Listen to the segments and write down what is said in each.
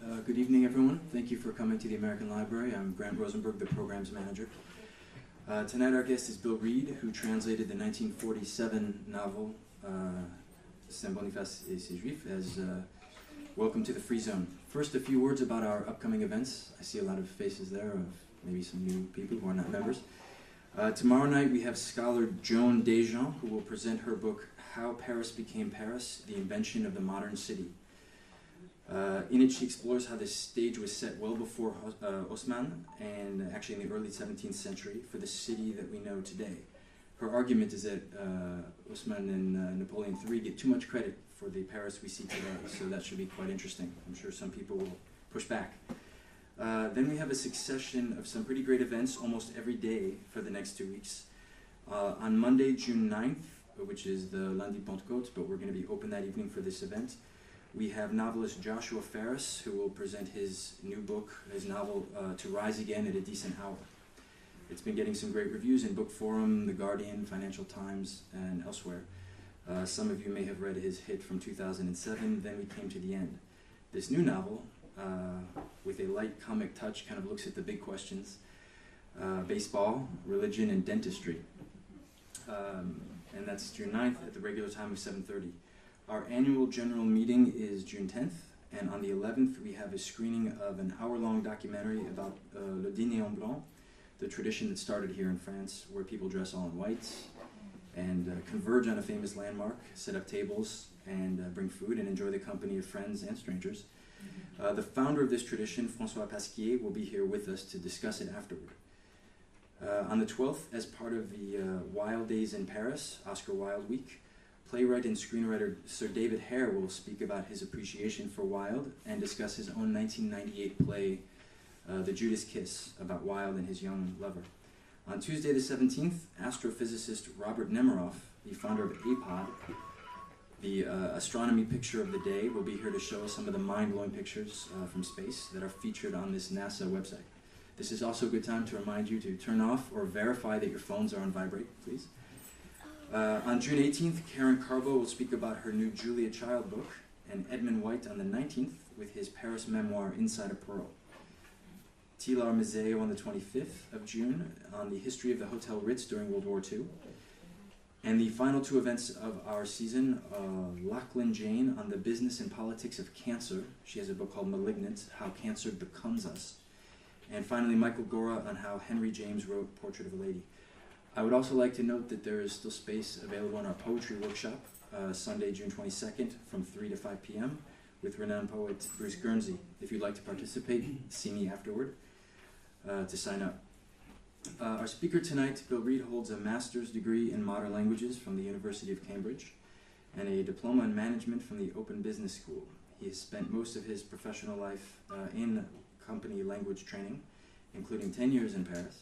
Good evening, everyone. Thank you for coming to the American Library. I'm Grant Rosenberg, the Programs Manager. Tonight our guest is Bill Reed, who translated the 1947 novel Saint Boniface et ses Juifs as Welcome to the Free Zone. First, a few words about our upcoming events. I see a lot of faces there of maybe some new people who are not members. Tomorrow night we have scholar Joan Desjean, who will present her book, How Paris Became Paris, The Invention of the Modern City. In it, she explores how this stage was set well before Haussmann, and actually in the early 17th century, for the city that we know today. Her argument is that Haussmann and Napoleon III get too much credit for the Paris we see today, so that should be quite interesting. I'm sure some people will push back. Then we have a succession of some pretty great events almost every day for the next 2 weeks. On Monday, June 9th, which is the Lundi Pentecôte, but we're going to be open that evening for this event, we have novelist Joshua Ferris, who will present his new book, his novel, To Rise Again at a Decent Hour. It's been getting some great reviews in Book Forum, The Guardian, Financial Times, and elsewhere. Some of you may have read his hit from 2007, Then We Came to the End. This new novel, with a light comic touch, kind of looks at the big questions, baseball, religion, and dentistry. And that's June 9th at the regular time of 7:30. Our annual general meeting is June 10th, and on the 11th we have a screening of an hour-long documentary about Le Dîner en Blanc, the tradition that started here in France, where people dress all in white and converge on a famous landmark, set up tables, and bring food and enjoy the company of friends and strangers. The founder of this tradition, François Pasquier, will be here with us to discuss it afterward. On the 12th, as part of the Wilde Days in Paris, Oscar Wilde Week, playwright and screenwriter Sir David Hare will speak about his appreciation for Wilde and discuss his own 1998 play, The Judas Kiss, about Wilde and his young lover. On Tuesday the 17th, astrophysicist Robert Nemiroff, the founder of APOD, the astronomy picture of the day, will be here to show us some of the mind-blowing pictures from space that are featured on this NASA website. This is also a good time to remind you to turn off or verify that your phones are on vibrate, please. On June 18th, Karen Carbo will speak about her new Julia Child book, and Edmund White on the 19th with his Paris memoir, Inside a Pearl. Tilar Mizeo on the 25th of June on the history of the Hotel Ritz during World War II. And the final two events of our season, Lachlan Jane on the business and politics of cancer. She has a book called Malignant, How Cancer Becomes Us. And finally, Michael Gora on how Henry James wrote Portrait of a Lady. I would also like to note that there is still space available in our poetry workshop, Sunday, June 22nd, from 3 to 5 p.m. with renowned poet Bruce Guernsey. If you'd like to participate, see me afterward to sign up. Our speaker tonight, Bill Reed, holds a master's degree in modern languages from the University of Cambridge and a diploma in management from the Open Business School. He has spent most of his professional life in company language training, including 10 years in Paris,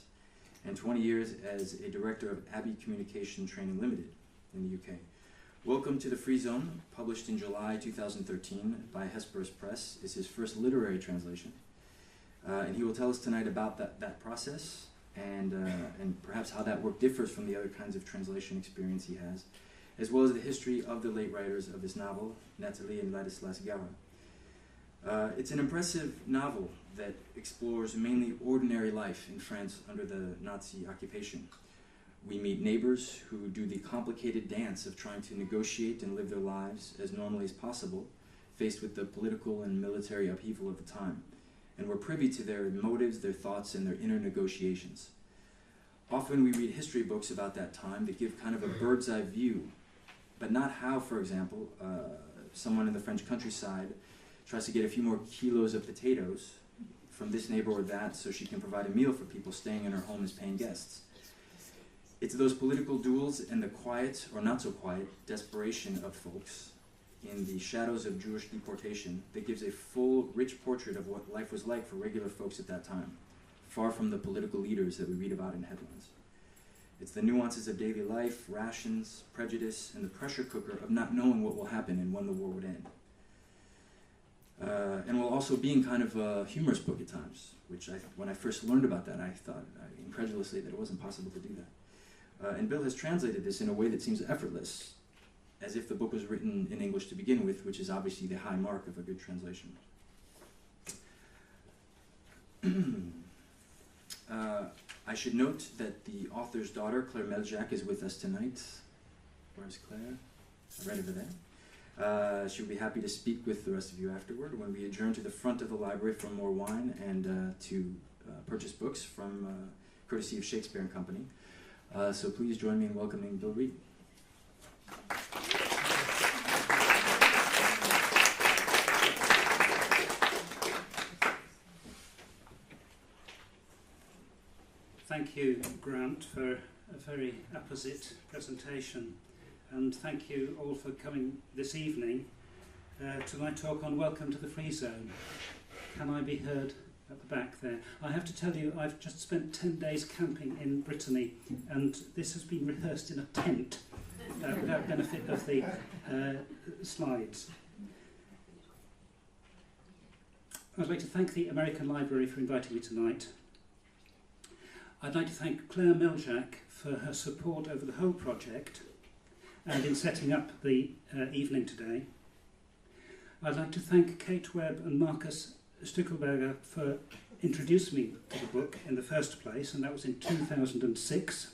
and 20 years as a director of Abbey Communication Training Limited in the UK. Welcome to the Free Zone, published in July 2013 by Hesperus Press, is his first literary translation. And he will tell us tonight about that process and perhaps how that work differs from the other kinds of translation experience he has, as well as the history of the late writers of this novel, Nathalie and Ladislas GARA. It's an impressive novel that explores mainly ordinary life in France under the Nazi occupation. We meet neighbors who do the complicated dance of trying to negotiate and live their lives as normally as possible, faced with the political and military upheaval of the time. And we're privy to their motives, their thoughts, and their inner negotiations. Often we read history books about that time that give kind of a bird's eye view, but not how, for example, someone in the French countryside tries to get a few more kilos of potatoes from this neighbor or that so she can provide a meal for people staying in her home as paying guests. It's those political duels and the quiet, or not so quiet, desperation of folks in the shadows of Jewish deportation that gives a full, rich portrait of what life was like for regular folks at that time, far from the political leaders that we read about in headlines. It's the nuances of daily life, rations, prejudice, and the pressure cooker of not knowing what will happen and when the war would end. And while also being kind of a humorous book at times, which when I first learned about that, I thought incredulously that it wasn't possible to do that. And Bill has translated this in a way that seems effortless, as if the book was written in English to begin with, which is obviously the high mark of a good translation. I should note that the author's daughter, Claire Meljac, is with us tonight. Where's Claire? Right over there. She'll be happy to speak with the rest of you afterward when we adjourn to the front of the library for more wine and to purchase books from courtesy of Shakespeare and Company. So please join me in welcoming Bill Reed. Thank you, Grant, for a very apposite presentation, and thank you all for coming this evening to my talk on Welcome to the Free Zone. Can I be heard at the back there? I have to tell you, I've just spent 10 days camping in Brittany, and this has been rehearsed in a tent without benefit of the slides. I'd like to thank the American Library for inviting me tonight. I'd like to thank Claire Meljac for her support over the whole project and in setting up the evening today. I'd like to thank Kate Webb and Marcus Stuckelberger for introducing me to the book in the first place, and that was in 2006.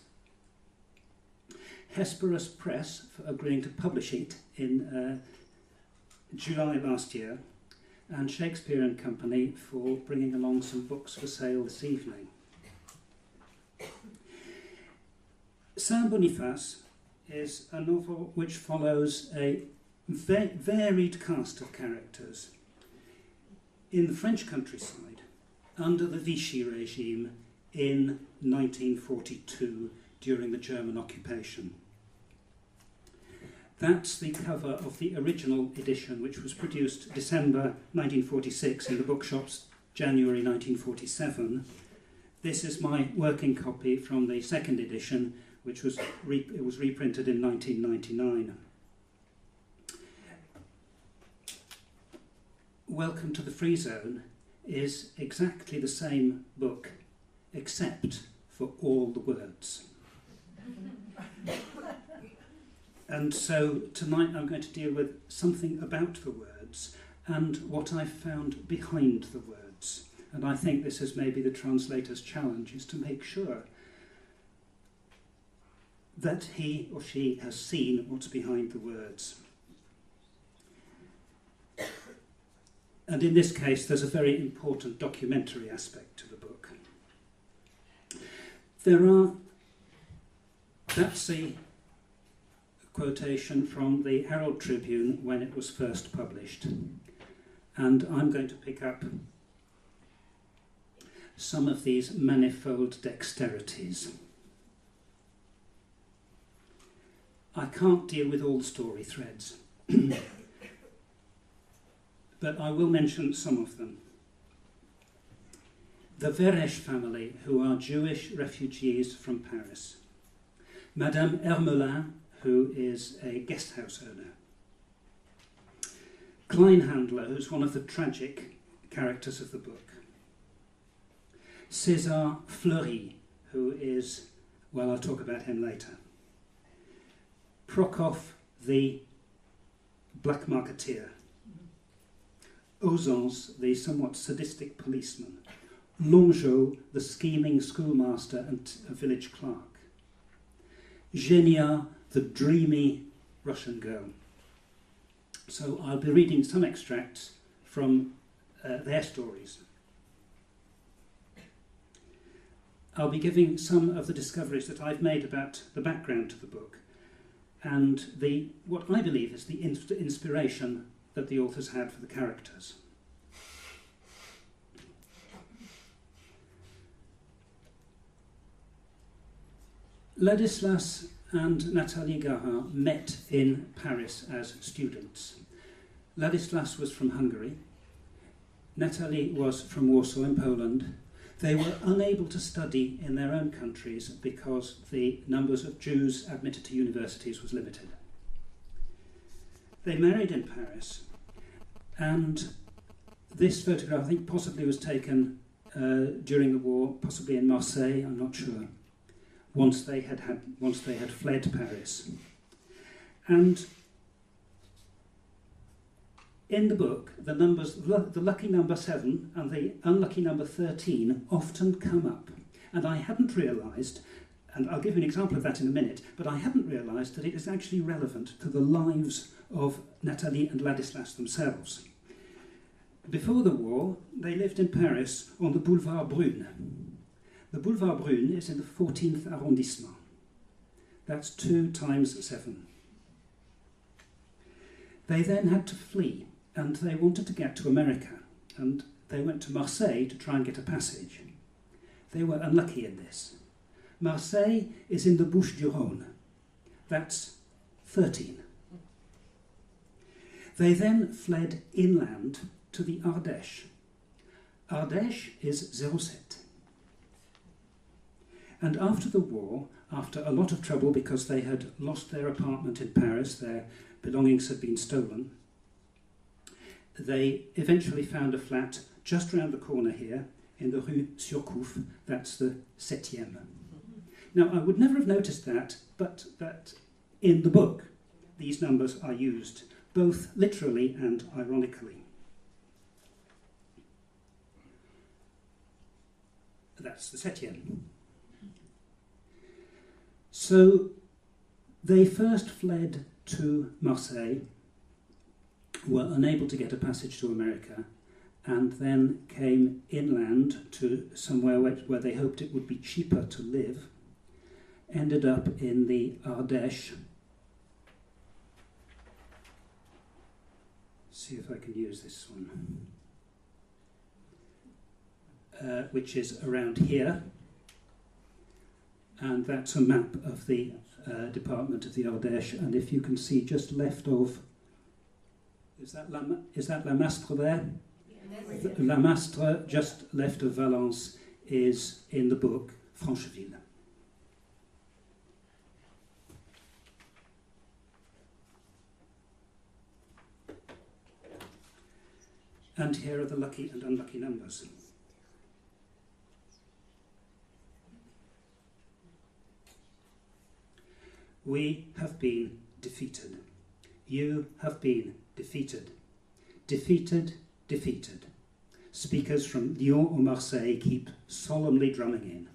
Hesperus Press for agreeing to publish it in July last year, and Shakespeare and Company for bringing along some books for sale this evening. Saint Boniface is a novel which follows a varied cast of characters in the French countryside under the Vichy regime in 1942 during the German occupation. That's the cover of the original edition, which was produced December 1946 in the bookshops January 1947. This is my working copy from the second edition, which was reprinted in 1999. Welcome to the Free Zone is exactly the same book, except for all the words. And so tonight I'm going to deal with something about the words and what I've found behind the words. And I think this is maybe the translator's challenge, is to make sure that he or she has seen what's behind the words. And in this case, there's a very important documentary aspect to the book. That's a quotation from the Herald Tribune when it was first published. And I'm going to pick up some of these manifold dexterities. I can't deal with all story threads, but I will mention some of them. The Veresh family, who are Jewish refugees from Paris. Madame Hermelin, who is a guest house owner. Kleinhandler, who's one of the tragic characters of the book. César Fleury, who is, well, I'll talk about him later. Prokofiev, the black marketeer. Ozons, the somewhat sadistic policeman. Longeau, the scheming schoolmaster and a village clerk. Genia, the dreamy Russian girl. So I'll be reading some extracts from their stories. I'll be giving some of the discoveries that I've made about the background to the book and what I believe is the inspiration that the authors had for the characters. Ladislas and Nathalie Gara met in Paris as students. Ladislas was from Hungary. Nathalie was from Warsaw in Poland. They were unable to study in their own countries because the numbers of Jews admitted to universities was limited. They married in Paris, and this photograph, I think, possibly was taken during the war, possibly in Marseille, I'm not sure, once they had fled Paris. And in the book, the numbers, the lucky number 7 and the unlucky number 13 often come up. And I hadn't realised, and I'll give you an example of that in a minute, but I hadn't realised that it is actually relevant to the lives of Nathalie and Ladislas themselves. Before the war, they lived in Paris on the Boulevard Brune. The Boulevard Brune is in the 14th arrondissement. That's 2 times 7. They then had to flee, and they wanted to get to America, and they went to Marseille to try and get a passage. They were unlucky in this. Marseille is in the Bouches-du-Rhône. That's 13. They then fled inland to the Ardèche. Ardèche is 07. And after the war, after a lot of trouble because they had lost their apartment in Paris, their belongings had been stolen, they eventually found a flat just round the corner here in the Rue Surcouf. That's the 7e. Now, I would never have noticed that, but that in the book, these numbers are used both literally and ironically. That's the 7e. So they first fled to Marseille, were unable to get a passage to America, and then came inland to somewhere where they hoped it would be cheaper to live, ended up in the Ardèche. See if I can use this one. Which is around here. And that's a map of the department of the Ardèche. And if you can see just left of, is that La Mastre there? Yes. La Mastre, just left of Valence, is in the book Francheville. And here are the lucky and unlucky numbers. We have been defeated. You have been defeated. Defeated, defeated. Speakers from Lyon or Marseille keep solemnly drumming in.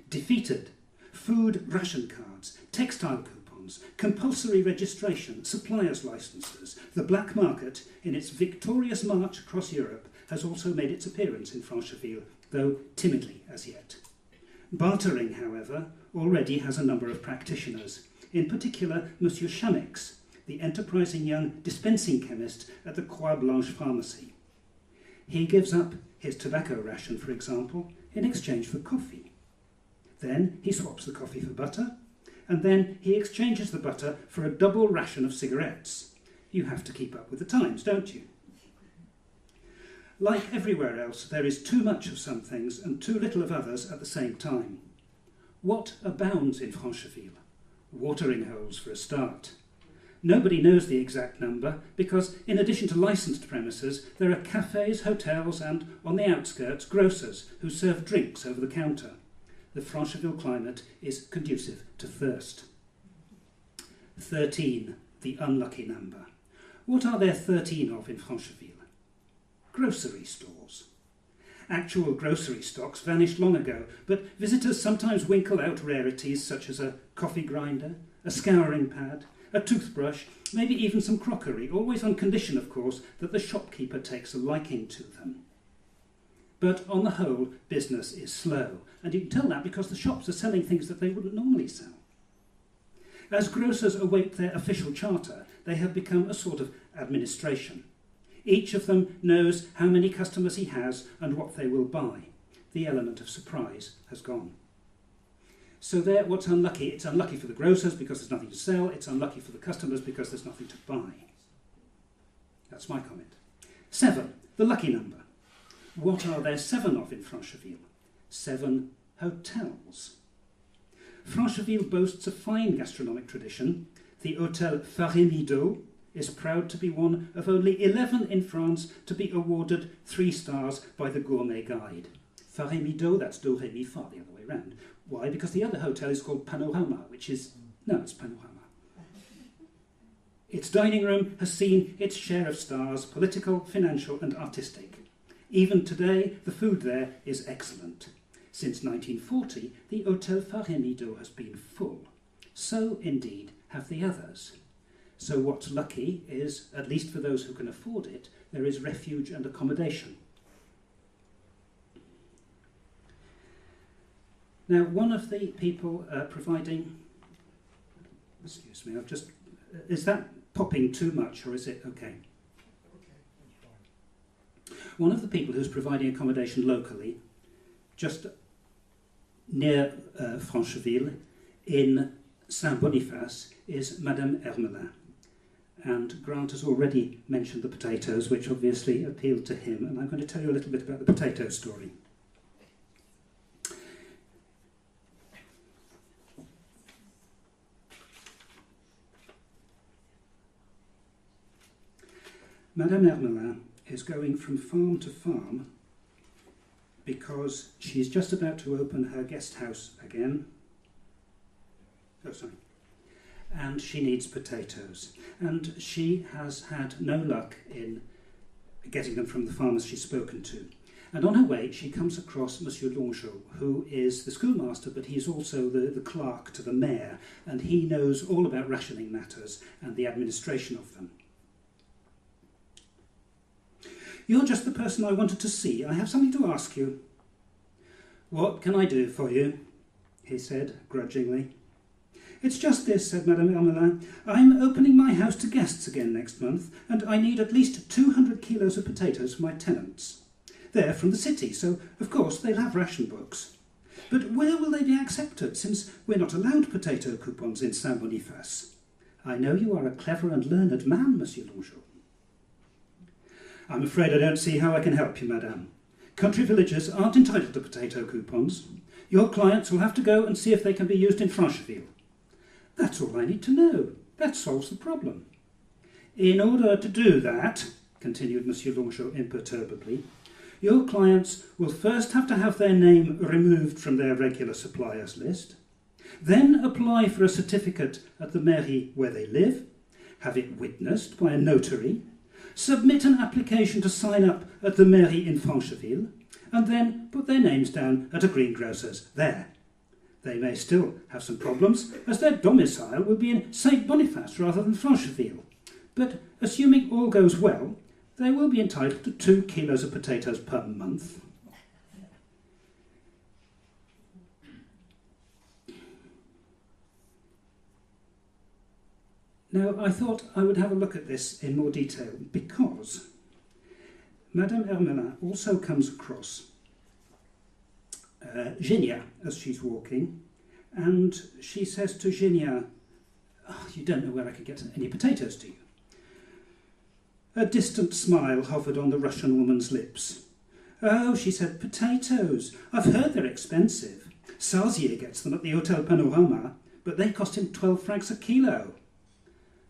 Defeated. Food ration cards, textile coupons, compulsory registration, suppliers' licenses. The black market, in its victorious march across Europe, has also made its appearance in Francheville, though timidly as yet. Bartering, however, already has a number of practitioners. In particular, Monsieur Chamex, the enterprising young dispensing chemist at the Croix Blanche pharmacy. He gives up his tobacco ration, for example, in exchange for coffee. Then he swaps the coffee for butter, and then he exchanges the butter for a double ration of cigarettes. You have to keep up with the times, don't you? Like everywhere else, there is too much of some things and too little of others at the same time. What abounds in Francheville? Watering holes for a start. Nobody knows the exact number because, in addition to licensed premises, there are cafes, hotels and, on the outskirts, grocers who serve drinks over the counter. The Francheville climate is conducive to thirst. 13, the unlucky number. What are there 13 of in Francheville? Grocery stores. Actual grocery stocks vanished long ago, but visitors sometimes winkle out rarities such as a coffee grinder, a scouring pad, a toothbrush, maybe even some crockery, always on condition, of course, that the shopkeeper takes a liking to them. But on the whole, business is slow, and you can tell that because the shops are selling things that they wouldn't normally sell. As grocers await their official charter, they have become a sort of administration. Each of them knows how many customers he has and what they will buy. The element of surprise has gone. So there, what's unlucky? It's unlucky for the grocers because there's nothing to sell. It's unlucky for the customers because there's nothing to buy. That's my comment. 7, the lucky number. What are there 7 of in Francheville? 7 hotels. Francheville boasts a fine gastronomic tradition. The Hôtel Faré-Mideau is proud to be one of only 11 in France to be awarded 3 stars by the Gourmet Guide. Faré-Mideau, that's do, ré, mi, fa, the other way around. Why? Because the other hotel is called Panorama, which is... No, it's Panorama. Its dining room has seen its share of stars, political, financial and artistic. Even today, the food there is excellent. Since 1940, the Hôtel Farénido has been full. So, indeed, have the others. So what's lucky is, at least for those who can afford it, there is refuge and accommodation. Now, one of the people providing... Excuse me, I've just... is that popping too much, or is it okay? One of the people who's providing accommodation locally, just near Francheville, in Saint-Boniface, is Madame Hermelin. And Grant has already mentioned the potatoes, which obviously appealed to him, and I'm going to tell you a little bit about the potato story. Madame Hermelin is going from farm to farm because she's just about to open her guest house again. Oh, sorry. And she needs potatoes. And she has had no luck in getting them from the farmers she's spoken to. And on her way, she comes across Monsieur Longeau, who is the schoolmaster, but he's also the clerk to the mayor, and he knows all about rationing matters and the administration of them. You're just the person I wanted to see. I have something to ask you. What can I do for you? He said, grudgingly. It's just this, said Madame Hermelin. I'm opening my house to guests again next month, and I need at least 200 kilos of potatoes for my tenants. They're from the city, so of course they'll have ration books. But where will they be accepted, since we're not allowed potato coupons in Saint-Boniface? I know you are a clever and learned man, Monsieur Longeau. I'm afraid I don't see how I can help you, madame. Country villagers aren't entitled to potato coupons. Your clients will have to go and see if they can be used in Francheville. That's all I need to know. That solves the problem. In order to do that, continued Monsieur Longeau imperturbably, your clients will first have to have their name removed from their regular suppliers list, then apply for a certificate at the mairie where they live, have it witnessed by a notary, submit an application to sign up at the mairie in Francheville, and then put their names down at a greengrocer's there. They may still have some problems, as their domicile will be in Saint-Boniface rather than Francheville. But assuming all goes well, they will be entitled to 2 kilos of potatoes per month. Now, I thought I would have a look at this in more detail because Madame Hermelin also comes across Genia as she's walking, and she says to Genia, "Oh, you don't know where I could get any potatoes, do you?" A distant smile hovered on the Russian woman's lips. "Oh," she said, "potatoes. I've heard they're expensive. Sarzier gets them at the Hôtel Panorama, but they cost him 12 francs a kilo."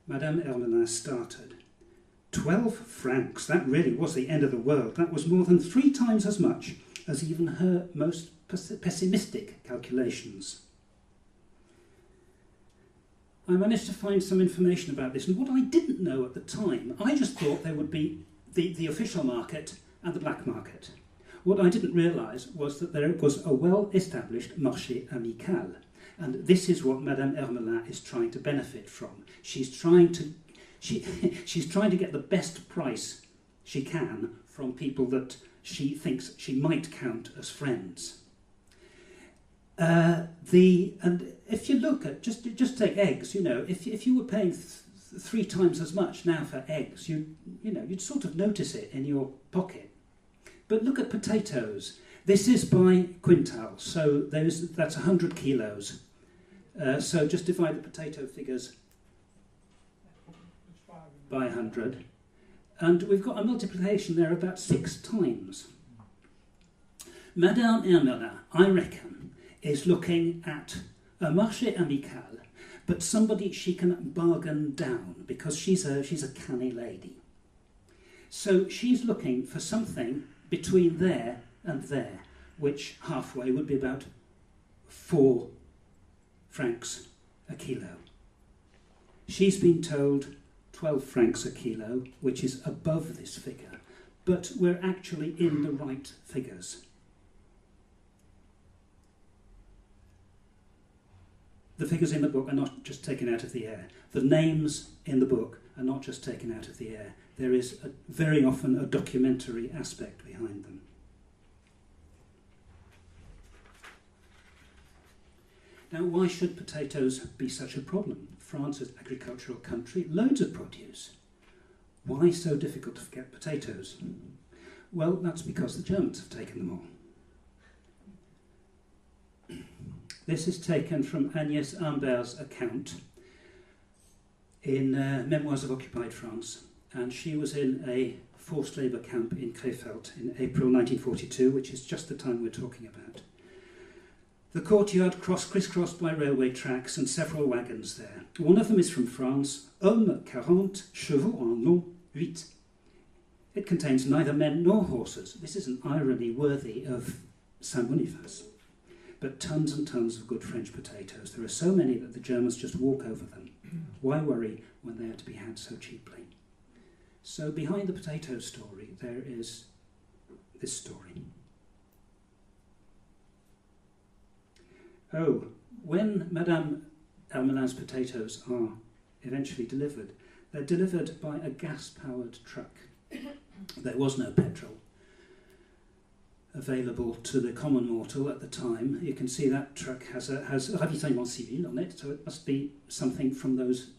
Madame Hermelin started. 12 francs, that really was the end of the world. That was more than 3 times as much as even her most pessimistic calculations. I managed to find some information about this, and what I didn't know at the time, I just thought there would be the official market and the black market. What I didn't realise was that there was a well-established marché amical, and this is what Madame Hermelin is trying to benefit from. She's trying to get the best price she can from people that she thinks she might count as friends. And if you look at just take eggs, you know, if you were paying 3 times as much now for eggs, you'd sort of notice it in your pocket. But look at potatoes. This is by quintal, so that's 100 kilos. So just divide the potato figures by 100, and we've got a multiplication there about 6 times. Madame Hermelin, I reckon, is looking at a marché amical, but somebody she can bargain down because she's a canny lady. So she's looking for something between there and there, which halfway would be about 4 francs a kilo. She's been told 12 francs a kilo, which is above this figure, but we're actually in the right figures. The figures in the book are not just taken out of the air. The names in the book are not just taken out of the air. There is very often a documentary aspect behind them. Now, why should potatoes be such a problem? France is an agricultural country, loads of produce. Why so difficult to get potatoes? Well, that's because the Germans have taken them all. This is taken from Agnès Imbert's account in Memoirs of Occupied France, and she was in a forced labour camp in Krefeld in April 1942, which is just the time we're talking about. The courtyard crisscrossed by railway tracks and several wagons there. One of them is from France, Hommes 40, chevaux en long 8. It contains neither men nor horses. This is an irony worthy of Saint Boniface. But tons and tons of good French potatoes. There are so many that the Germans just walk over them. Why worry when they are to be had so cheaply? So behind the potato story, there is this story. Oh, when Madame Hermelin's potatoes are eventually delivered, they're delivered by a gas-powered truck. There was no petrol available to the common mortal at the time. You can see that truck has ravitaillement civil on it, so it must be something from those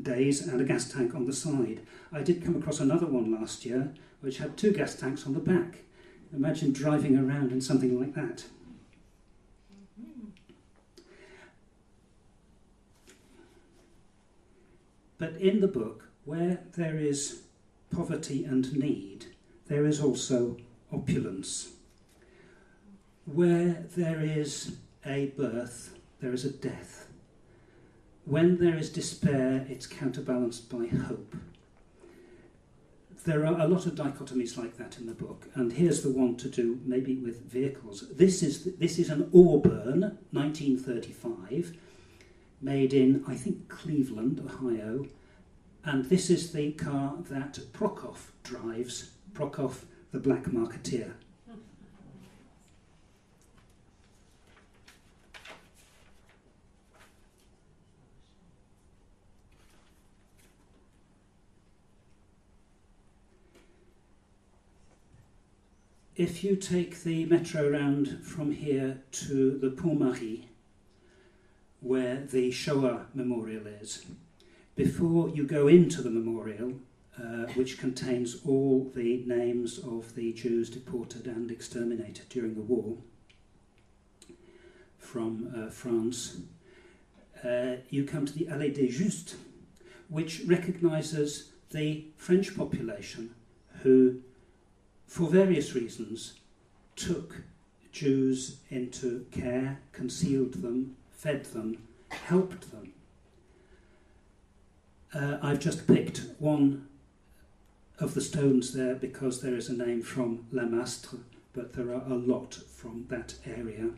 days, and a gas tank on the side. I did come across another one last year, which had 2 gas tanks on the back. Imagine driving around in something like that. But in the book, where there is poverty and need, there is also opulence. Where there is a birth, there is a death. When there is despair, it's counterbalanced by hope. There are a lot of dichotomies like that in the book, and here's the one to do maybe with vehicles. This is an Auburn, 1935, made in, I think, Cleveland, Ohio, and this is the car that Prokop drives, Prokop the black marketeer. If you take the metro round from here to the Pont Marie, where the Shoah memorial is, before you go into the memorial, which contains all the names of the Jews deported and exterminated during the war from France, you come to the Allée des Justes, which recognises the French population who, for various reasons, took Jews into care, concealed them, fed them, helped them. I've just picked one of the stones there because there is a name from La Mastre, but there are a lot from that area.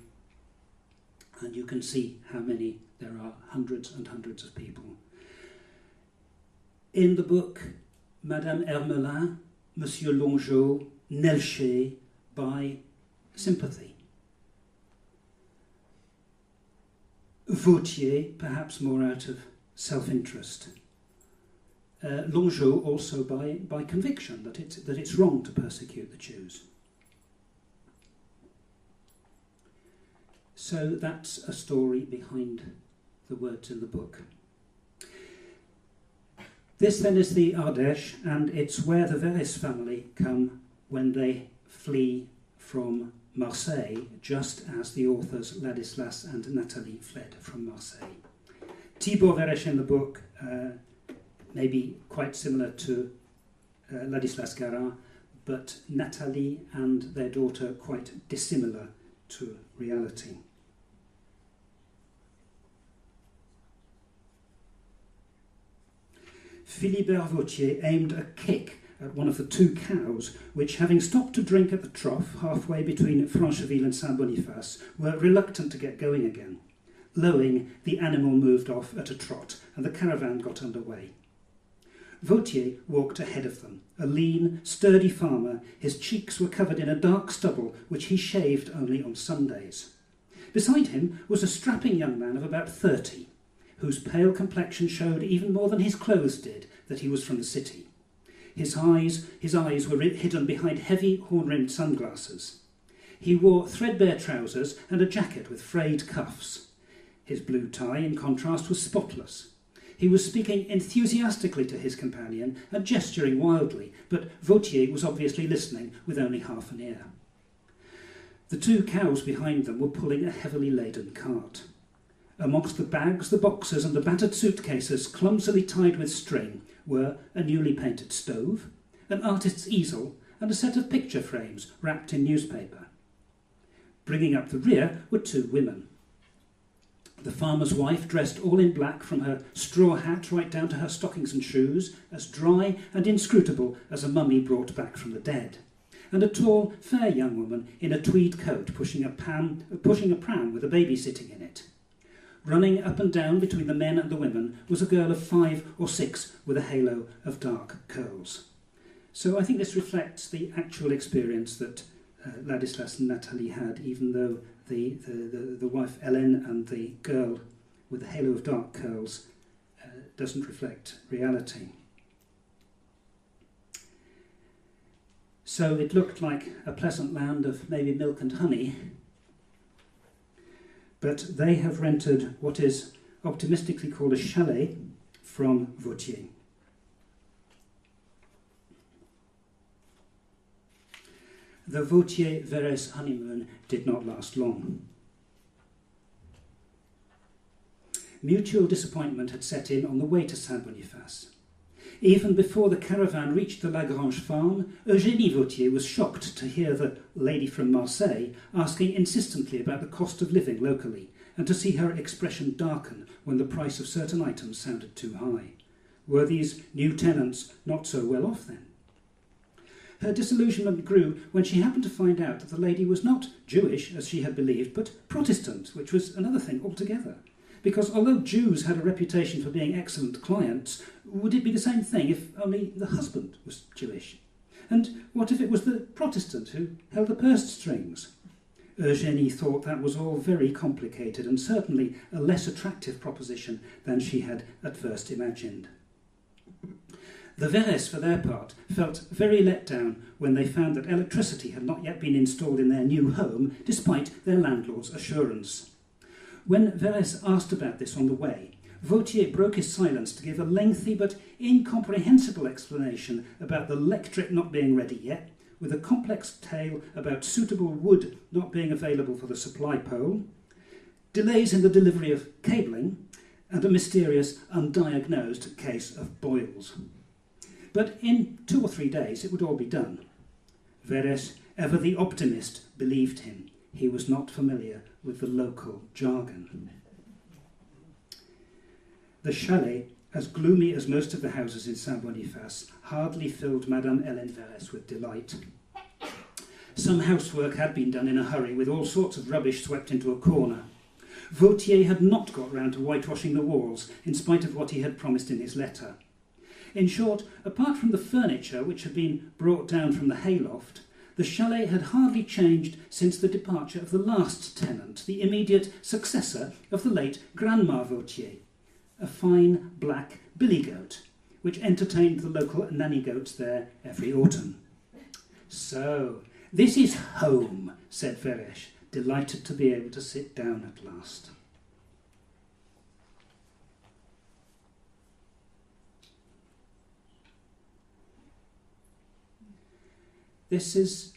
And you can see how many, there are hundreds and hundreds of people. In the book, Madame Hermelin, Monsieur Longeau, Nelchet by sympathy. Vautier, perhaps more out of self-interest. Longeau also by conviction that it's wrong to persecute the Jews. So that's a story behind the words in the book. This then is the Ardèche, and it's where the Verres family come when they flee from Marseille, just as the authors Ladislas and Nathalie fled from Marseille. Thibaut Verres in the book may be quite similar to Ladislas GARA, but Nathalie and their daughter quite dissimilar to reality. Philibert Vautier aimed a kick at one of the 2 cows, which, having stopped to drink at the trough halfway between Francheville and Saint-Boniface, were reluctant to get going again. Lowing, the animal moved off at a trot, and the caravan got under way. Vautier walked ahead of them, a lean, sturdy farmer. His cheeks were covered in a dark stubble which he shaved only on Sundays. Beside him was a strapping young man of about 30, whose pale complexion showed even more than his clothes did that he was from the city. His eyes were hidden behind heavy horn-rimmed sunglasses. He wore threadbare trousers and a jacket with frayed cuffs. His blue tie, in contrast, was spotless. He was speaking enthusiastically to his companion and gesturing wildly, but Vautier was obviously listening with only half an ear. The two cows behind them were pulling a heavily laden cart. Amongst the bags, the boxes and the battered suitcases clumsily tied with string were a newly painted stove, an artist's easel and a set of picture frames wrapped in newspaper. Bringing up the rear were two women. The farmer's wife, dressed all in black from her straw hat right down to her stockings and shoes, as dry and inscrutable as a mummy brought back from the dead, and a tall, fair young woman in a tweed coat pushing a pram with a baby sitting in it. Running up and down between the men and the women was a girl of 5 or 6 with a halo of dark curls. So I think this reflects the actual experience that Ladislas and Nathalie had, even though the wife Hélène and the girl with the halo of dark curls doesn't reflect reality. So it looked like a pleasant land of maybe milk and honey, but they have rented what is optimistically called a chalet from Vautier. The Vautier-Verres honeymoon did not last long. Mutual disappointment had set in on the way to Saint-Boniface. Even before the caravan reached the Lagrange farm, Eugénie Vautier was shocked to hear the lady from Marseille asking insistently about the cost of living locally, and to see her expression darken when the price of certain items sounded too high. Were these new tenants not so well off then? Her disillusionment grew when she happened to find out that the lady was not Jewish, as she had believed, but Protestant, which was another thing altogether. Because although Jews had a reputation for being excellent clients, would it be the same thing if only the husband was Jewish? And what if it was the Protestant who held the purse strings? Eugénie thought that was all very complicated and certainly a less attractive proposition than she had at first imagined. The Verres, for their part, felt very let down when they found that electricity had not yet been installed in their new home, despite their landlord's assurance. When Verres asked about this on the way, Vautier broke his silence to give a lengthy but incomprehensible explanation about the electric not being ready yet, with a complex tale about suitable wood not being available for the supply pole, delays in the delivery of cabling, and a mysterious, undiagnosed case of boils. But in 2 or 3 days it would all be done. Verres, ever the optimist, believed him. He was not familiar with the local jargon. The chalet, as gloomy as most of the houses in Saint-Boniface, hardly filled Madame Hélène Verres with delight. Some housework had been done in a hurry, with all sorts of rubbish swept into a corner. Vautier had not got round to whitewashing the walls, in spite of what he had promised in his letter. In short, apart from the furniture which had been brought down from the hayloft, the chalet had hardly changed since the departure of the last tenant, the immediate successor of the late Grandma Vautier, a fine black billy goat, which entertained the local nanny goats there every autumn. "So, this is home," said Verres, delighted to be able to sit down at last. This is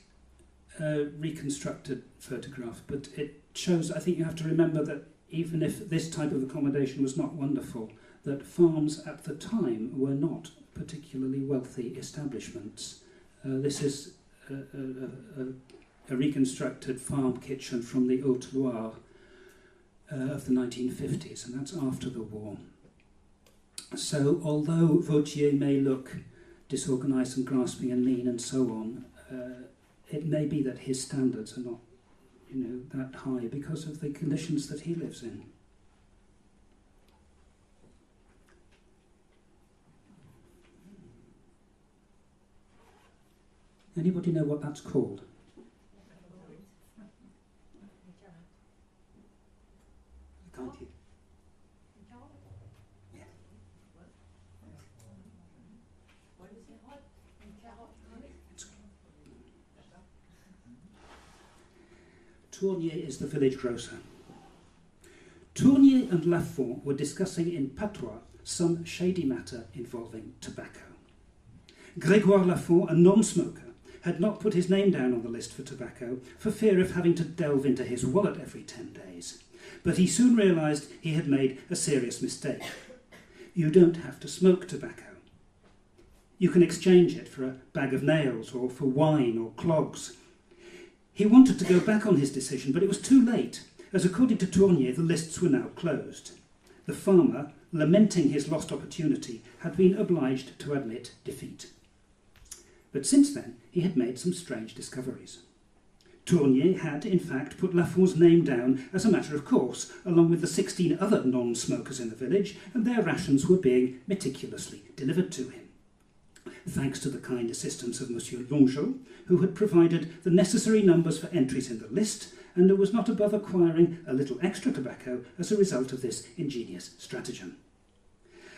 a reconstructed photograph, but it shows, I think you have to remember that even if this type of accommodation was not wonderful, that farms at the time were not particularly wealthy establishments. This is a reconstructed farm kitchen from the Haute-Loire of the 1950s, and that's after the war. So although Vautier may look disorganised and grasping and lean and so on, it may be that his standards are not, that high because of the conditions that he lives in. Anybody know what that's called? I can't hear. Yeah. Tournier is the village grocer. Tournier and Lafont were discussing in patois some shady matter involving tobacco. Grégoire Lafont, a non-smoker, had not put his name down on the list for tobacco for fear of having to delve into his wallet every 10 days. But he soon realised he had made a serious mistake. You don't have to smoke tobacco. You can exchange it for a bag of nails or for wine or clogs. He wanted to go back on his decision, but it was too late, as according to Tournier, the lists were now closed. The farmer, lamenting his lost opportunity, had been obliged to admit defeat. But since then, he had made some strange discoveries. Tournier had, in fact, put Lafont's name down as a matter of course, along with the 16 other non-smokers in the village, and their rations were being meticulously delivered to him. Thanks to the kind assistance of Monsieur Longeau, who had provided the necessary numbers for entries in the list, and who was not above acquiring a little extra tobacco as a result of this ingenious stratagem.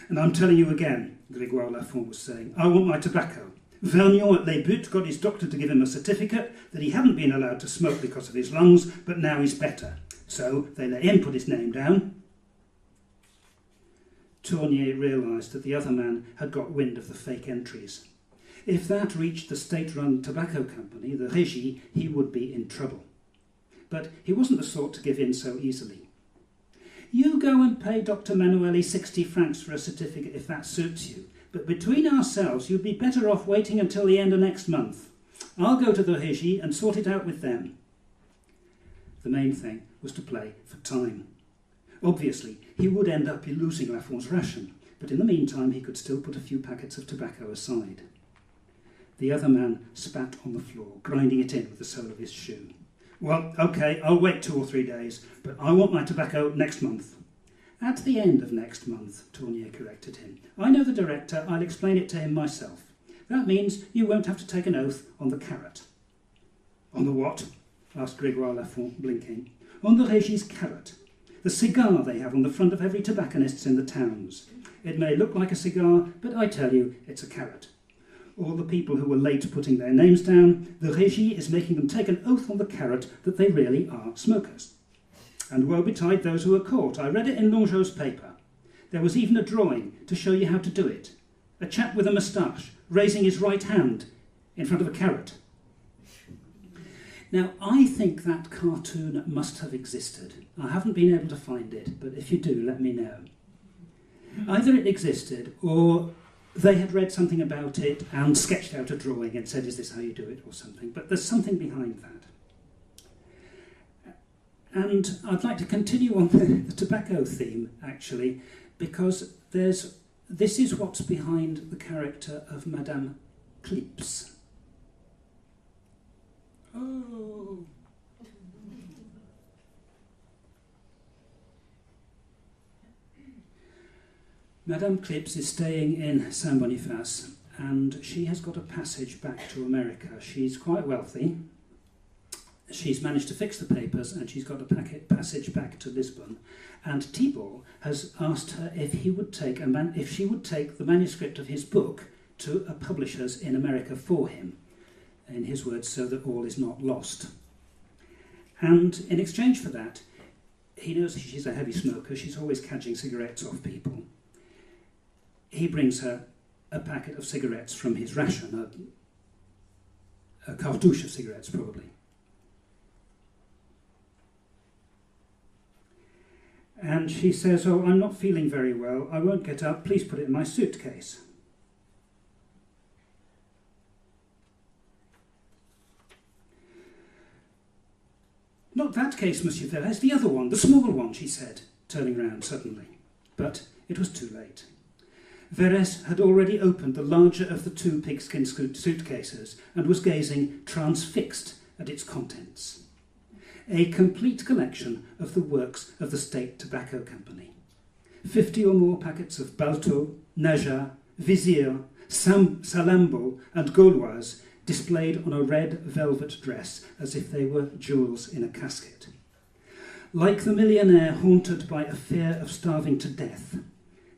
And I'm telling you again, Grégoire Lafont was saying, I want my tobacco. Vergnon at Les Buttes got his doctor to give him a certificate that he hadn't been allowed to smoke because of his lungs, but now he's better. So they let him put his name down. Tournier realised that the other man had got wind of the fake entries. If that reached the state-run tobacco company, the Régie, he would be in trouble. But he wasn't the sort to give in so easily. You go and pay Dr. Manueli 60 francs for a certificate if that suits you, but between ourselves you'd be better off waiting until the end of next month. I'll go to the Régie and sort it out with them. The main thing was to play for time. Obviously, he would end up losing Lafont's ration, but in the meantime he could still put a few packets of tobacco aside. The other man spat on the floor, grinding it in with the sole of his shoe. Well, OK, I'll wait 2 or 3 days, but I want my tobacco next month. At the end of next month, Tournier corrected him. I know the director, I'll explain it to him myself. That means you won't have to take an oath on the carrot. On the what? Asked Grégoire Lafont, blinking. On the Régie's carrot. The cigar they have on the front of every tobacconist's in the towns. It may look like a cigar, but I tell you, it's a carrot. All the people who were late putting their names down, the Régie is making them take an oath on the carrot that they really are smokers. And woe betide those who are caught. I read it in Longeau's paper. There was even a drawing to show you how to do it. A chap with a moustache raising his right hand in front of a carrot. Now, I think that cartoon must have existed. I haven't been able to find it, but if you do, let me know. Either it existed, or they had read something about it and sketched out a drawing and said, is this how you do it, or something. But there's something behind that. And I'd like to continue on the tobacco theme, actually, because this is what's behind the character of Madame Clips. Oh. Madame Clips is staying in Saint-Boniface, and she has got a passage back to America. She's quite wealthy. She's managed to fix the papers, and she's got a passage back to Lisbon. And Tibor has asked her if she would take the manuscript of his book to a publisher's in America for him, in his words, so that all is not lost. And in exchange for that, he knows she's a heavy smoker. She's always catching cigarettes off people. He brings her a packet of cigarettes from his ration, a cartouche of cigarettes probably. And she says, oh, I'm not feeling very well. I won't get up. Please put it in my suitcase. Not that case, Monsieur Verres, the other one, the small one, she said, turning round suddenly. But it was too late. Verres had already opened the larger of the 2 pigskin suitcases and was gazing transfixed at its contents. A complete collection of the works of the State Tobacco Company. 50 or more packets of Balto, Naja, Vizier, Salambo and Gauloise, displayed on a red velvet dress as if they were jewels in a casket. Like the millionaire haunted by a fear of starving to death,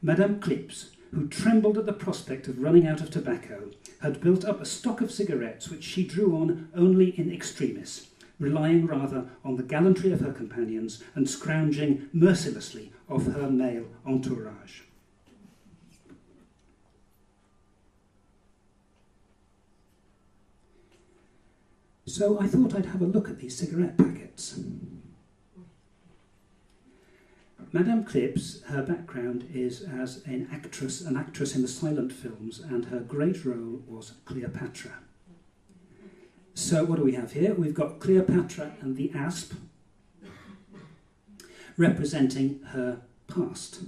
Madame Clips, who trembled at the prospect of running out of tobacco, had built up a stock of cigarettes which she drew on only in extremis, relying rather on the gallantry of her companions and scrounging mercilessly off her male entourage. So I thought I'd have a look at these cigarette packets. Madame Clips, her background is as an actress in the silent films, and her great role was Cleopatra. So what do we have here? We've got Cleopatra and the asp, representing her past.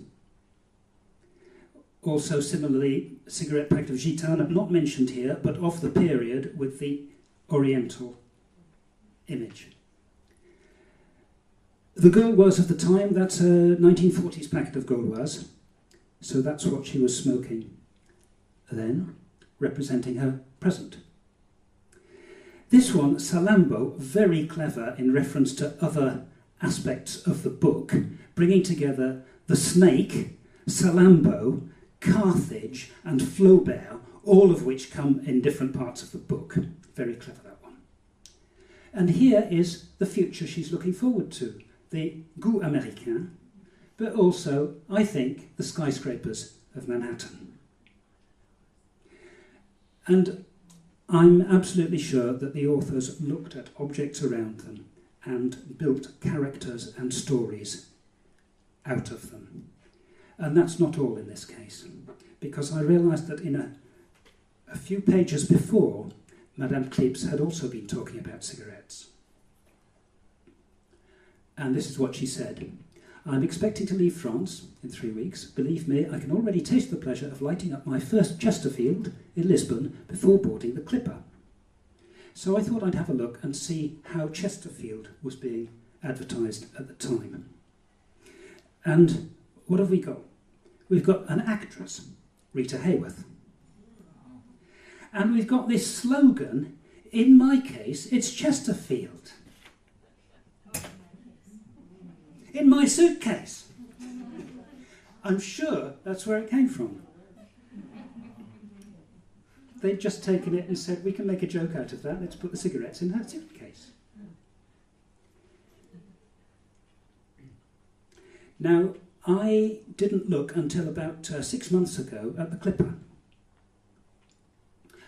Also, similarly, cigarette packet of Gitane, not mentioned here, but of the period with the Oriental image. The Gauloise of the time, that's a 1940s packet of Gauloise, so that's what she was smoking then, representing her present. This one, Salambo, very clever in reference to other aspects of the book, bringing together the snake, Salambo, Carthage, and Flaubert, all of which come in different parts of the book. Very clever, that one. And here is the future she's looking forward to, the goût américain, but also, I think, the skyscrapers of Manhattan. And I'm absolutely sure that the authors looked at objects around them and built characters and stories out of them. And that's not all in this case, because I realised that in a few pages before, Madame Clips had also been talking about cigarettes. And this is what she said. I'm expecting to leave France in 3 weeks. Believe me, I can already taste the pleasure of lighting up my first Chesterfield in Lisbon before boarding the Clipper. So I thought I'd have a look and see how Chesterfield was being advertised at the time. And what have we got? We've got an actress, Rita Hayworth. And we've got this slogan, in my case, it's Chesterfield. In my suitcase. I'm sure that's where it came from. They'd just taken it and said, we can make a joke out of that, let's put the cigarettes in her suitcase. Now, I didn't look until about 6 months ago at the Clipper.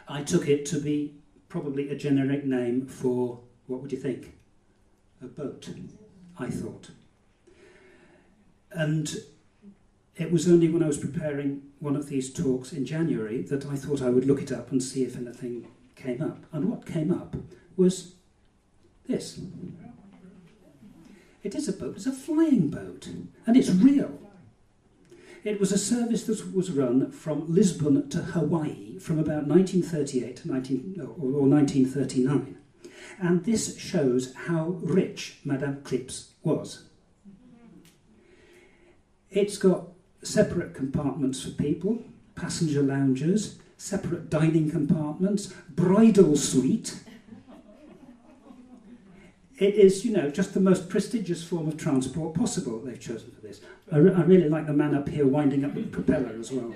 I took it to be probably a generic name for, what would you think? A boat, I thought. And it was only when I was preparing one of these talks in January that I thought I would look it up and see if anything came up. And what came up was this. It is a boat, it's a flying boat, and it's real. It was a service that was run from Lisbon to Hawaii from about 1938 to 1939. And this shows how rich Madame Clips was. It's got separate compartments for people, passenger lounges, separate dining compartments, bridal suite. It is, just the most prestigious form of transport possible they've chosen for this. I really like the man up here winding up the propeller as well.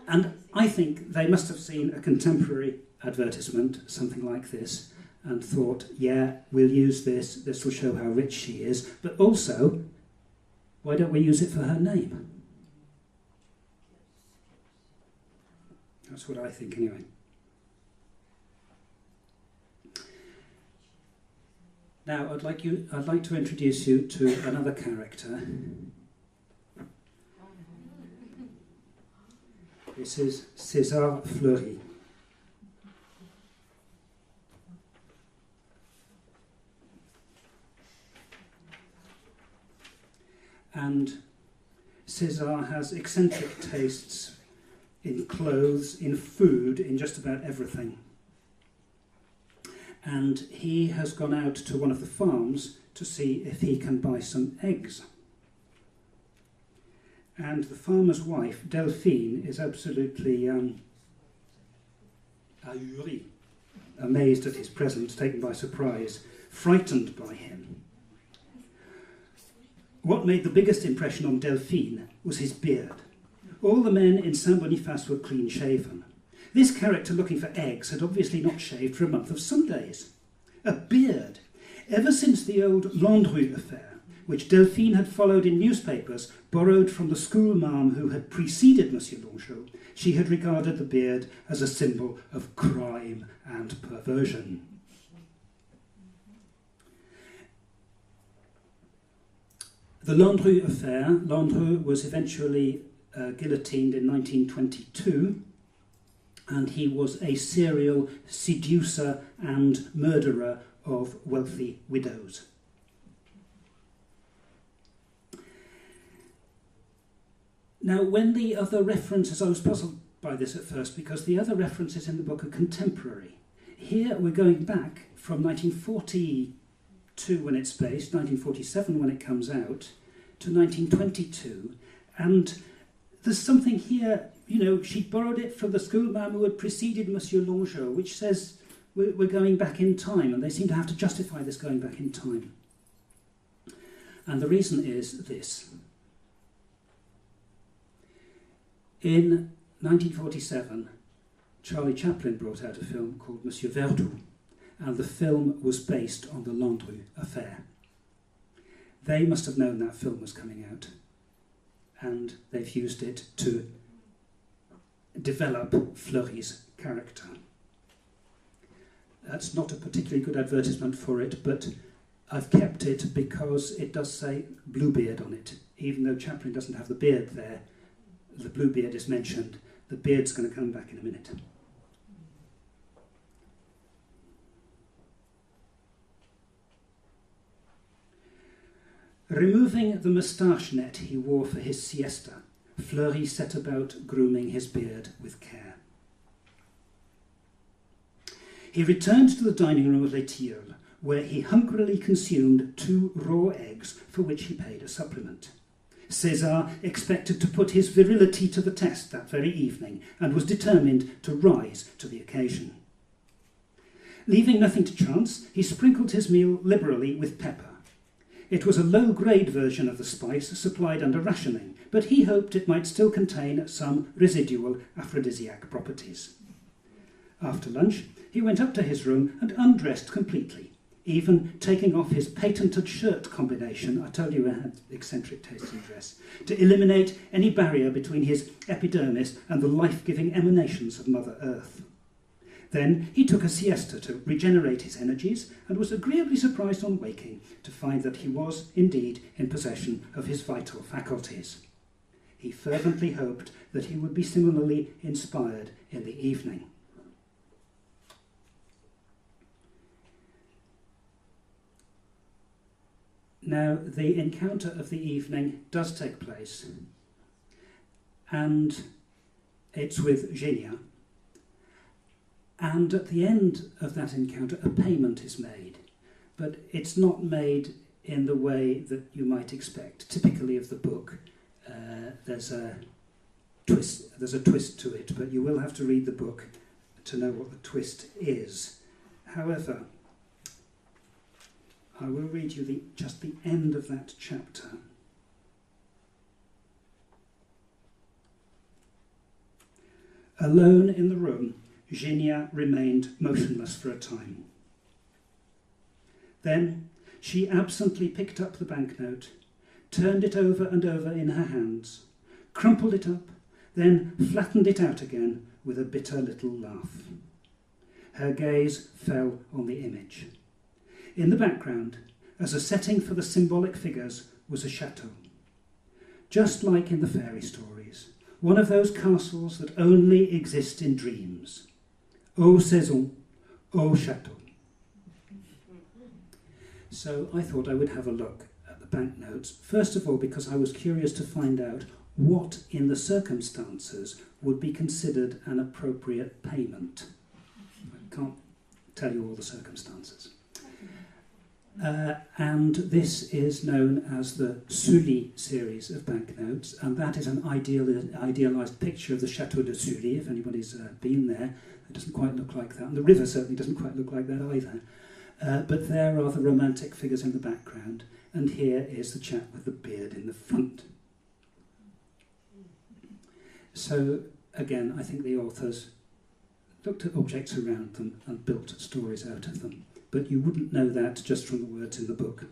And I think they must have seen a contemporary advertisement, something like this, and thought, yeah, we'll use this, this will show how rich she is, but also, why don't we use it for her name? That's what I think anyway. Now, I'd like to introduce you to another character. This is César Fleury. And César has eccentric tastes in clothes, in food, in just about everything. And he has gone out to one of the farms to see if he can buy some eggs. And the farmer's wife, Delphine, is absolutely ahuri, amazed at his presence, taken by surprise, frightened by him. What made the biggest impression on Delphine was his beard. All the men in Saint Boniface were clean-shaven. This character looking for eggs had obviously not shaved for a month of Sundays. A beard! Ever since the old Landru affair, which Delphine had followed in newspapers, borrowed from the school marm who had preceded Monsieur Longeau, she had regarded the beard as a symbol of crime and perversion. The Landru affair, Landru was eventually guillotined in 1922, and he was a serial seducer and murderer of wealthy widows. Now, when the other references, I was puzzled by this at first because the other references in the book are contemporary. Here we're going back from 1942 when it's based, 1947 when it comes out, to 1922, and there's something here, you know, she borrowed it from the schoolmarm who had preceded Monsieur Longeau, which says we're going back in time, and they seem to have to justify this going back in time. And the reason is this. In 1947, Charlie Chaplin brought out a film called Monsieur Verdoux, and the film was based on the Landru affair. They must have known that film was coming out, and they've used it to develop Fleury's character. That's not a particularly good advertisement for it, but I've kept it because it does say Bluebeard on it. Even though Chaplin doesn't have the beard there, the Bluebeard is mentioned. The beard's going to come back in a minute. Removing the moustache net he wore for his siesta, Fleury set about grooming his beard with care. He returned to the dining room of Les Tilleuls, where he hungrily consumed 2 raw eggs for which he paid a supplement. César expected to put his virility to the test that very evening and was determined to rise to the occasion. Leaving nothing to chance, he sprinkled his meal liberally with pepper. It was a low-grade version of the spice supplied under rationing, but he hoped it might still contain some residual aphrodisiac properties. After lunch, he went up to his room and undressed completely, even taking off his patented shirt combination, I told you I had eccentric taste in dress, to eliminate any barrier between his epidermis and the life-giving emanations of Mother Earth. Then he took a siesta to regenerate his energies and was agreeably surprised on waking to find that he was indeed in possession of his vital faculties. He fervently hoped that he would be similarly inspired in the evening. Now, the encounter of the evening does take place, and it's with Genia. And at the end of that encounter, a payment is made, but it's not made in the way that you might expect. Typically of the book, there's a twist to it, but you will have to read the book to know what the twist is. However, I will read you just the end of that chapter. Alone in the room, Genia remained motionless for a time. Then she absently picked up the banknote, turned it over and over in her hands, crumpled it up, then flattened it out again with a bitter little laugh. Her gaze fell on the image. In the background, as a setting for the symbolic figures, was a chateau. Just like in the fairy stories, one of those castles that only exist in dreams. Aux saisons, au château. So I thought I would have a look at the banknotes, first of all because I was curious to find out what in the circumstances would be considered an appropriate payment. I can't tell you all the circumstances. And this is known as the Sully series of banknotes, and that is an idealised picture of the Château de Sully, if anybody's been there. It doesn't quite look like that, and the river certainly doesn't quite look like that either. But there are the romantic figures in the background, and here is the chap with the beard in the front. So, again, I think the authors looked at objects around them and built stories out of them. But you wouldn't know that just from the words in the book.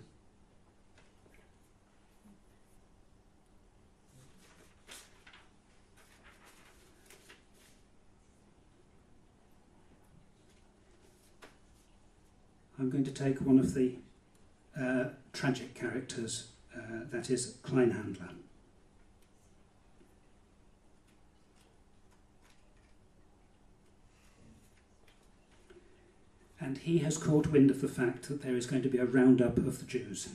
I'm going to take one of the tragic characters, that is Kleinhandler. And he has caught wind of the fact that there is going to be a roundup of the Jews.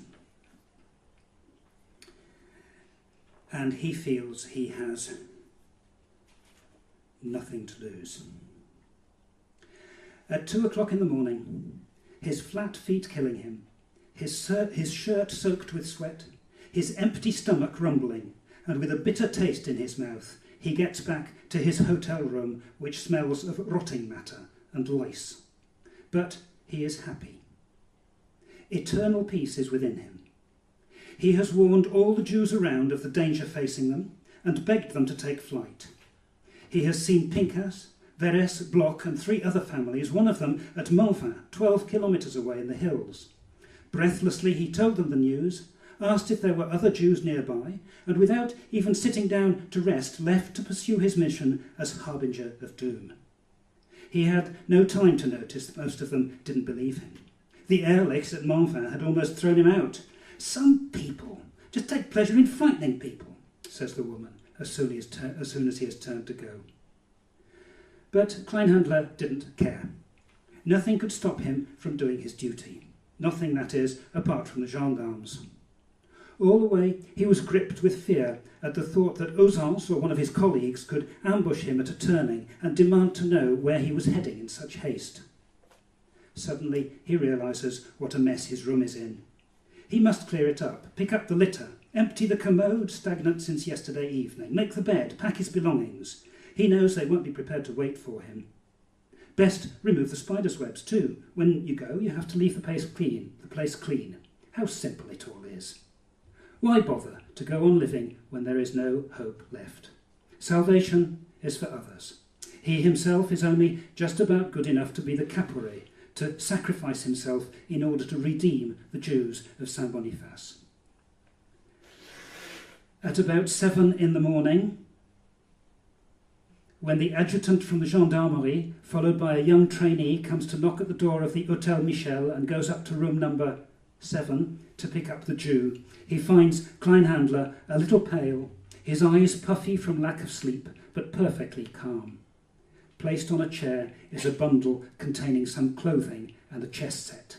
And he feels he has nothing to lose. At 2 o'clock in the morning, his flat feet killing him, his shirt soaked with sweat, his empty stomach rumbling, and with a bitter taste in his mouth, he gets back to his hotel room, which smells of rotting matter and lice. But he is happy. Eternal peace is within him. He has warned all the Jews around of the danger facing them and begged them to take flight. He has seen Pinkas, Veres, Bloch and 3 other families, one of them at Montvin, 12 kilometres away in the hills. Breathlessly he told them the news, asked if there were other Jews nearby, and without even sitting down to rest, left to pursue his mission as harbinger of doom. He had no time to notice that most of them didn't believe him. The Ehrlichs at Montvin had almost thrown him out. Some people just take pleasure in frightening people, says the woman, as soon as he has turned to go. But Kleinhandler didn't care. Nothing could stop him from doing his duty. Nothing, that is, apart from the gendarmes. All the way he was gripped with fear at the thought that Ausence or one of his colleagues could ambush him at a turning and demand to know where he was heading in such haste. Suddenly he realises what a mess his room is in. He must clear it up, pick up the litter, empty the commode, stagnant since yesterday evening, make the bed, pack his belongings. He knows they won't be prepared to wait for him. Best remove the spider's webs too. When you go, you have to leave the place clean. How simple it all is. Why bother to go on living when there is no hope left? Salvation is for others. He himself is only just about good enough to be the caporet, to sacrifice himself in order to redeem the Jews of Saint Boniface. At about 7 in the morning, when the adjutant from the gendarmerie, followed by a young trainee, comes to knock at the door of the Hôtel Michel and goes up to room number 7 to pick up the Jew, he finds Kleinhandler a little pale, his eyes puffy from lack of sleep, but perfectly calm. Placed on a chair is a bundle containing some clothing and a chess set.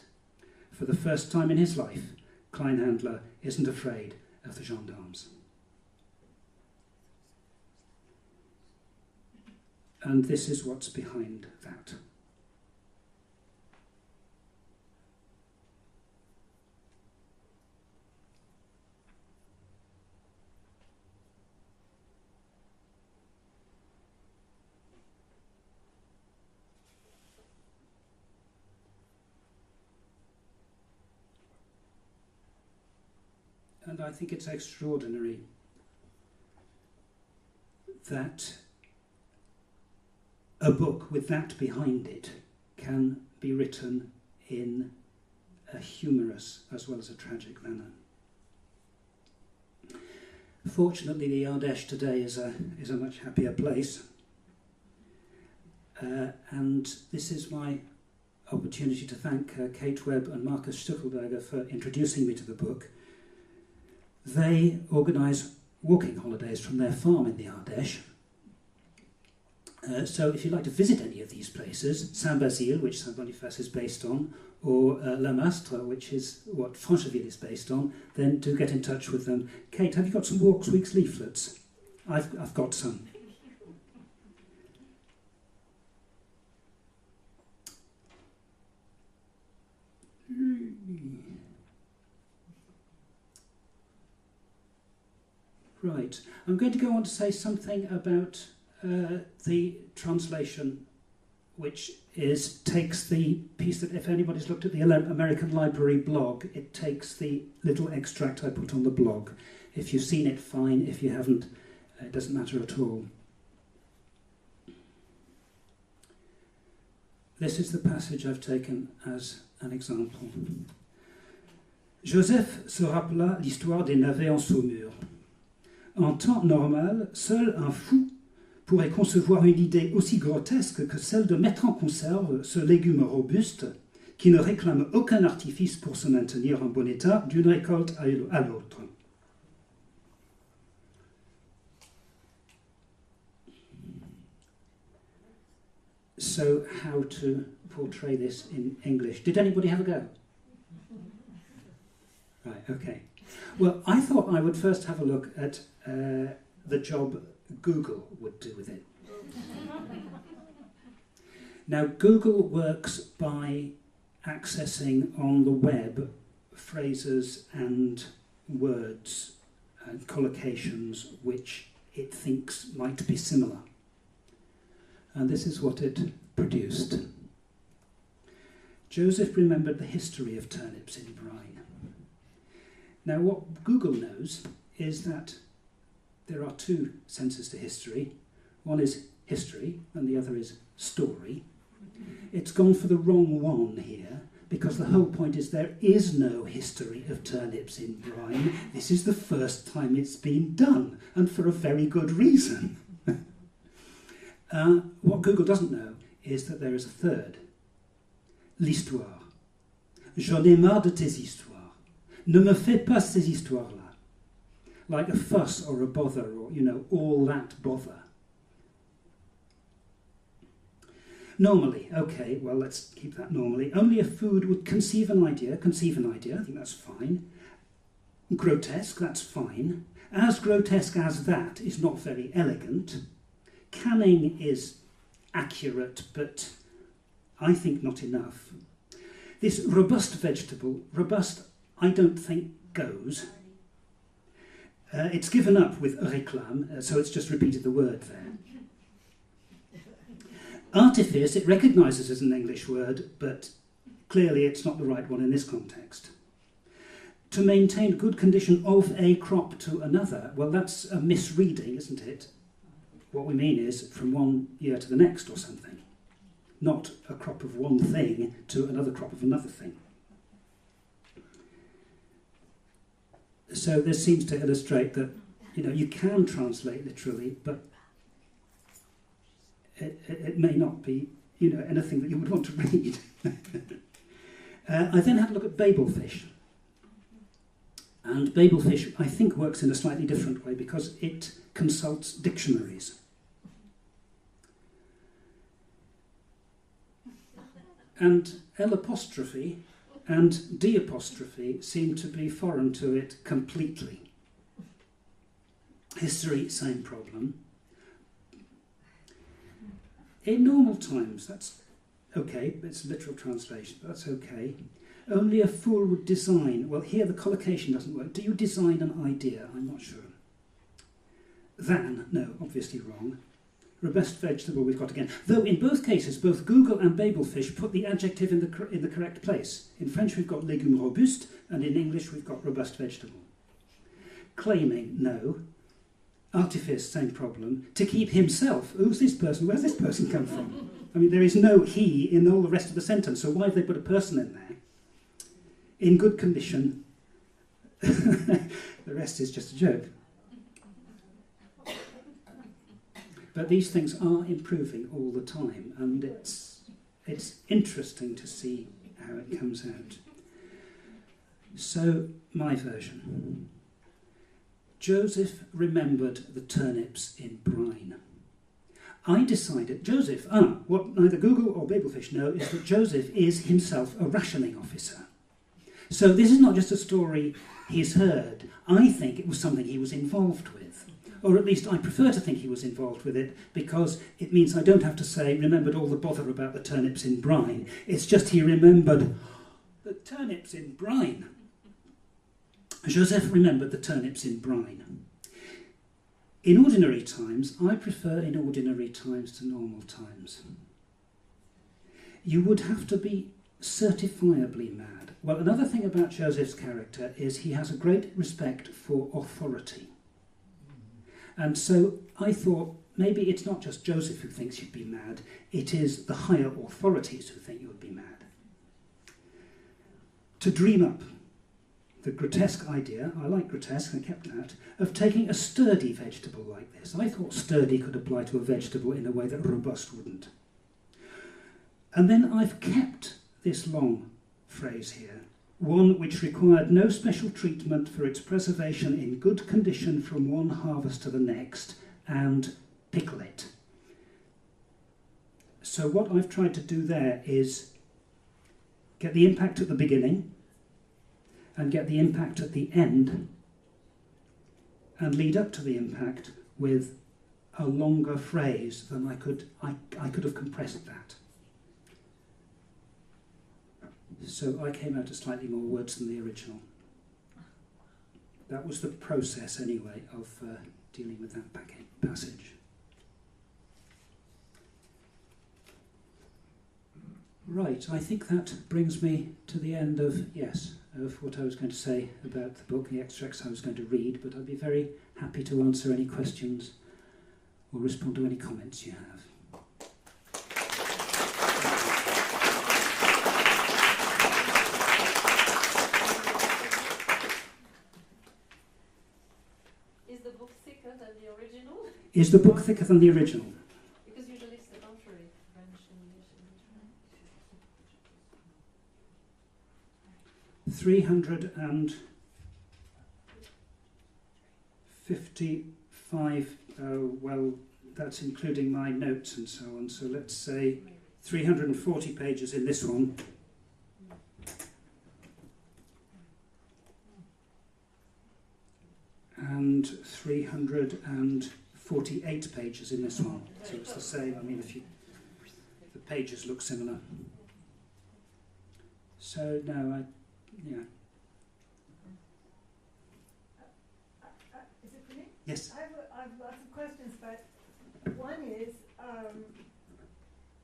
For the first time in his life, Kleinhandler isn't afraid of the gendarmes. And this is what's behind that. And I think it's extraordinary that a book with that behind it can be written in a humorous as well as a tragic manner. Fortunately, the Ardèche today is a much happier place, and this is my opportunity to thank Kate Webb and Marcus Stuckelberger for introducing me to the book. They organise walking holidays from their farm in the Ardèche. So if you'd like to visit any of these places, Saint-Basile, which Saint Boniface is based on, or La Mastre, which is what Francheville is based on, then do get in touch with them. Kate, have you got some Walks Weeks leaflets? I've got some. Right, I'm going to go on to say something about the translation which takes the piece that, if anybody's looked at the American Library blog, it takes the little extract I put on the blog. If you've seen it, fine. If you haven't, it doesn't matter at all. This is the passage I've taken as an example. Joseph se rappela l'histoire des navets en saumure. En temps normal, seul un fou pourrait concevoir une idée aussi grotesque que celle de mettre en conserve ce légume robuste qui ne réclame aucun artifice pour se maintenir en bon état d'une récolte à l'autre. So, how to portray this in English? Did anybody have a go? Right, okay. Well, I thought I would first have a look at the job Google would do with it. Now, Google works by accessing on the web phrases and words and collocations which it thinks might be similar. And this is what it produced. Joseph remembered the history of turnips in brine. Now, what Google knows is that there are two senses to history. One is history, and the other is story. It's gone for the wrong one here, because the whole point is there is no history of turnips in brine. This is the first time it's been done, and for a very good reason. What Google doesn't know is that there is a third. L'histoire. J'en ai marre de tes histoires. Ne me fais pas ces histoires-là. Like a fuss or a bother, or, all that bother. Normally, okay, well, let's keep that normally. Only a food would conceive an idea, I think that's fine. Grotesque, that's fine. As grotesque as that is not very elegant. Canning is accurate, but I think not enough. This robust vegetable, robust, I don't think goes. It's given up with réclame, so it's just repeated the word there. Artifice, it recognises as an English word, but clearly it's not the right one in this context. To maintain good condition of a crop to another, well, that's a misreading, isn't it? What we mean is from one year to the next or something, not a crop of one thing to another crop of another thing. So this seems to illustrate that, you can translate literally, but it may not be, anything that you would want to read. I then had a look at Babelfish. And Babelfish, I think, works in a slightly different way because it consults dictionaries. And L' and D' seem to be foreign to it completely. History, same problem. In normal times, that's okay, it's a literal translation, but that's okay. Only a fool would design. Well, here the collocation doesn't work. Do you design an idea? I'm not sure. Than, no, obviously wrong. Robust vegetable we've got again. Though in both cases, both Google and Babelfish put the adjective in the correct place. In French we've got légume robuste, and in English we've got robust vegetable. Claiming, no. Artifice, same problem. To keep himself, who's this person? Where's this person come from? I mean, there is no he in all the rest of the sentence, so why have they put a person in there? In good condition. The rest is just a joke. But these things are improving all the time, and it's interesting to see how it comes out. So, my version. Joseph remembered the turnips in brine. I decided, what neither Google or Babelfish know is that Joseph is himself a rationing officer. So this is not just a story he's heard. I think it was something he was involved with. Or at least I prefer to think he was involved with it, because it means I don't have to say, remembered all the bother about the turnips in brine. It's just he remembered the turnips in brine. Joseph remembered the turnips in brine. In ordinary times, I prefer in ordinary times to normal times. you would have to be certifiably mad. Well, another thing about Joseph's character is he has a great respect for authority. And so I thought, maybe it's not just Joseph who thinks you'd be mad, it is the higher authorities who think you would be mad. To dream up the grotesque idea, I like grotesque, I kept that, of taking a sturdy vegetable like this. I thought sturdy could apply to a vegetable in a way that robust wouldn't. And then I've kept this long phrase here, one which required no special treatment for its preservation in good condition from one harvest to the next, and pickle it. So what I've tried to do there is get the impact at the beginning and get the impact at the end and lead up to the impact with a longer phrase than I could have compressed that. So I came out at slightly more words than the original. That was the process anyway of dealing with that passage. Right, I think that brings me to the end of what I was going to say about the book, the extracts I was going to read, but I'd be very happy to answer any questions or respond to any comments you have. Is the book thicker than the original? Is the book thicker than the original? Because usually it's the contrary. French, English, and 355, well, that's including my notes and so on, so let's say 340 pages in this one. And 348 pages in this one, so it's the same. I mean, the pages look similar. So no, Is it for me? Yes. I've lots of questions, but one is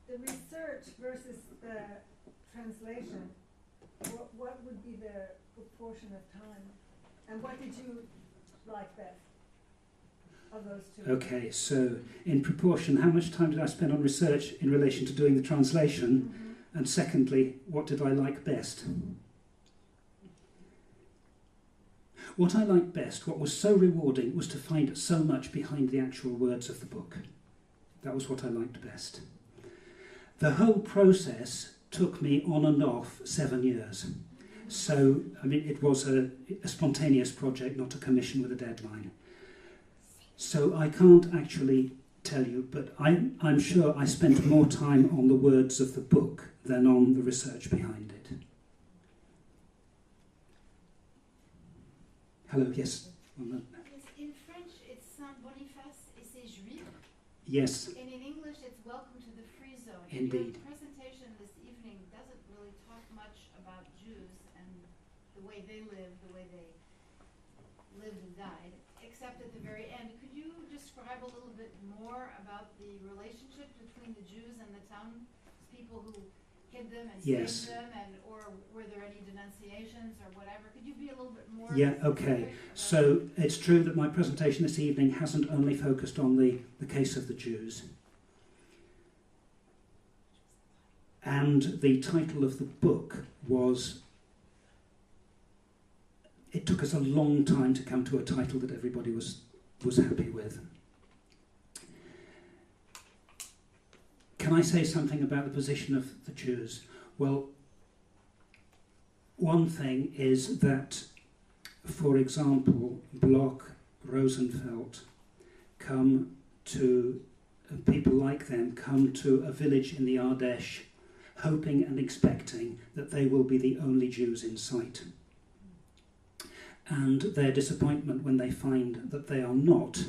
the research versus the translation. What would be the proportion of time, and what did you like best of those two? Okay, so in proportion, how much time did I spend on research in relation to doing the translation? Mm-hmm. And secondly, what did I like best? What I liked best, what was so rewarding, was to find so much behind the actual words of the book. That was what I liked best. The whole process took me on and off 7 years. So, I mean, it was a spontaneous project, not a commission with a deadline. So I can't actually tell you, but I'm sure I spent more time on the words of the book than on the research behind it. Hello, yes? Yes, in French it's Saint-Boniface et ses Juifs. Yes. And in English it's Welcome to the Free Zone. Indeed. Your presentation this evening doesn't really talk much about Jews and the way they lived and died, except at the very end. Could you describe a little bit more about the relationship between the Jews and the townspeople who hid them and Yes. saved them, or were there any denunciations or whatever? Could you be a little bit more Yeah, okay. So it's true that my presentation this evening hasn't only focused on the case of the Jews. And the title of the book was... It took us a long time to come to a title that everybody was happy with. Can I say something about the position of the Jews? Well, one thing is that, for example, Bloch, Rosenfeld people like them come to a village in the Ardèche hoping and expecting that they will be the only Jews in sight. And their disappointment when they find that they are not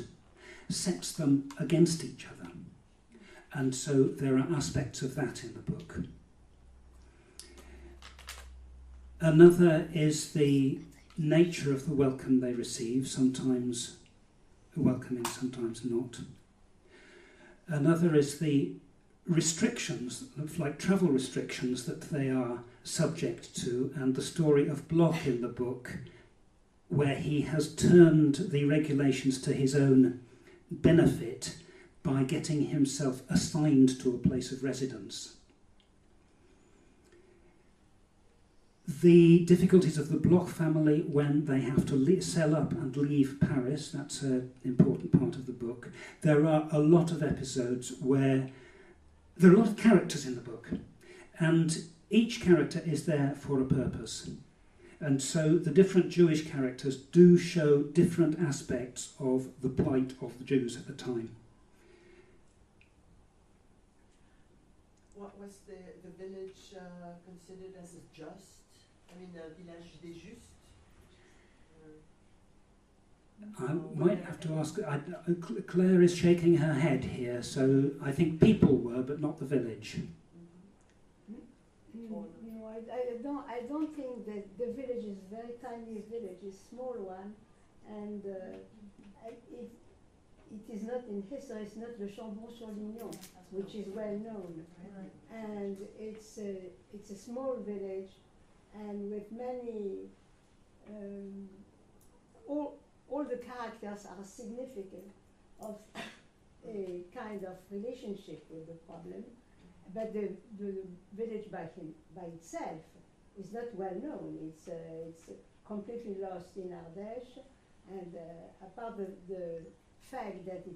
sets them against each other. And so there are aspects of that in the book. Another is the nature of the welcome they receive, sometimes welcoming, sometimes not. Another is the restrictions, like travel restrictions, that they are subject to, and the story of Bloch in the book, where he has turned the regulations to his own benefit by getting himself assigned to a place of residence. The difficulties of the Bloch family when they have to sell up and leave Paris, that's an important part of the book. There are a lot of episodes where there are a lot of characters in the book, and each character is there for a purpose. And so the different Jewish characters do show different aspects of the plight of the Jews at the time. What was the village considered as a just? I mean, village des justes? I might have to ask, Claire is shaking her head here, so I think people were, but not the village. No, I don't think that the village is a very tiny village, it's a small one, and it is not in history, it's not Le Chambon-sur-Lignon, which is well known. And it's a small village, and with many, all the characters are significant of a kind of relationship with the problem, but the village by itself is not well known. It's completely lost in Ardèche, and apart the fact that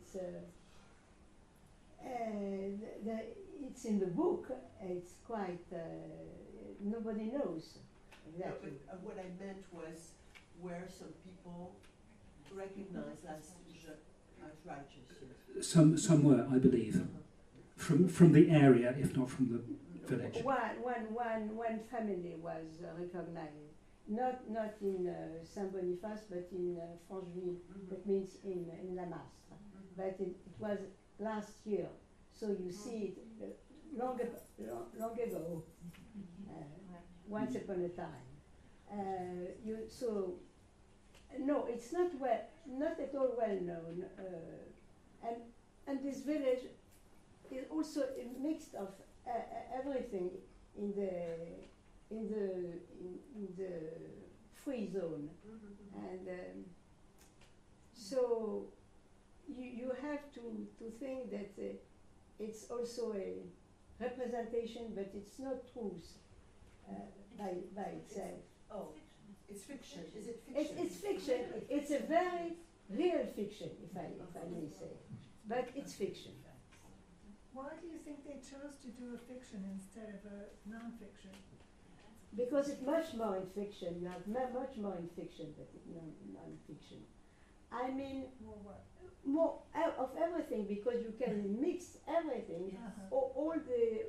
it's in the book, it's quite nobody knows exactly. No, but what I meant was where some people recognized as righteous. Some were, I believe, from the area, if not from the village. One family was recognized, not in Saint-Boniface, but in Francheville. That means in La Mastre. But it was last year, so you see it long ago, once upon a time. No, it's not at all well known, and this village is also a mix of everything in the free zone, and so you have to think that it's also a representation, but it's not truth by itself. Oh, it's fiction. Is it fiction? It's fiction. It's a very real fiction, if I may say, but it's fiction. Why do you think they chose to do a fiction instead of a non-fiction? Because it's much more in fiction. You have much more in fiction than in non-fiction. I mean, More what? more of everything, because you can mix everything, all the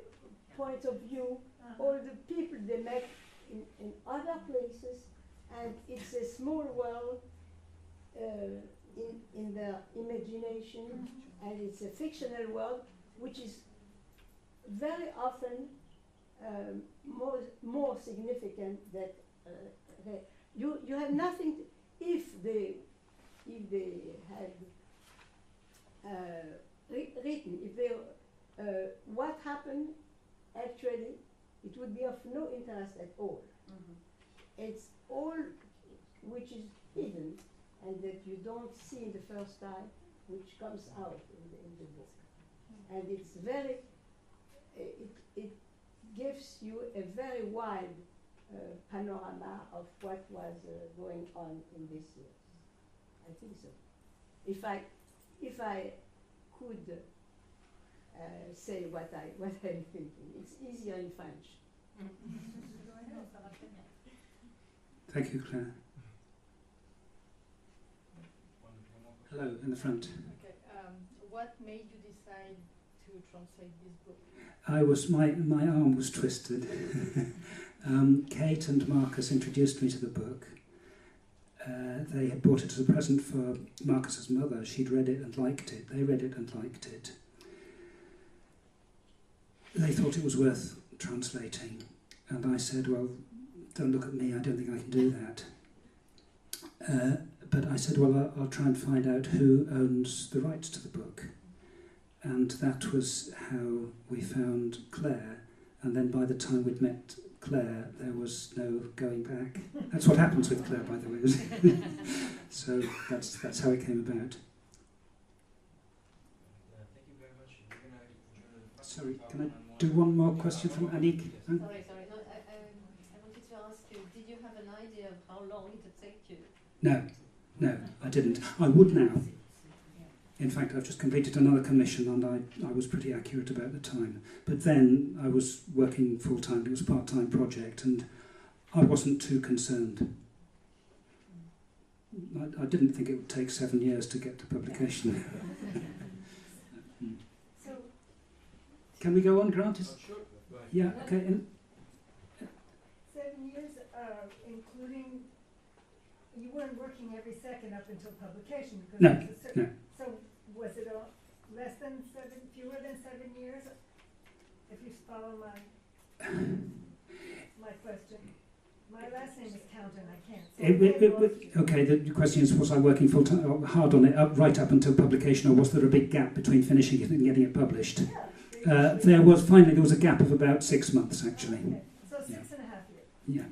points of view, all the people they met in other places, and it's a small world in their imagination, and it's a fictional world which is very often more significant that you have nothing if they had written, if they what happened actually, it would be of no interest at all. It's all which is hidden and that you don't see in the first time, which comes out in the book. And it's very, it gives you a very wide panorama of what was going on in these years. I think so. If I could say what I'm thinking, it's easier in French. Thank you, Claire. Hello, in the front. Okay. What made you decide to translate this book? My arm was twisted. Kate and Marcus introduced me to the book. They had bought it as a present for Marcus's mother. She'd read it and liked it. They read it and liked it. They thought it was worth translating. And I said, well, don't look at me, I don't think I can do that. But I said, well, I'll try and find out who owns the rights to the book. and that was how we found Claire. And then by the time we'd met Claire, there was no going back. That's what happens with Claire, by the way. So that's how it came about. Thank you very much. We're gonna Sorry, can I do one more question from Anik? Huh? Sorry. No, I wanted to ask you, did you have an idea of how long it would take you? No, I didn't. I would now. In fact, I've just completed another commission and I was pretty accurate about the time. But then I was working full-time, it was a part-time project, and I wasn't too concerned. I didn't think it would take 7 years to get to publication. So, Can we go on, Grant? Sure. Go ahead. Yeah, okay. 7 years, including, you weren't working every second up until publication because No, there's a certain, no. so was it fewer than 7 years? If you follow my question. My last name is Counter and I can't. So Okay, the question is, was I working full-time, hard on it, there was publication, or was there a big gap between finishing it and getting it published? There was a gap of about 6 months, actually. Okay. So 6.5 years. Yeah.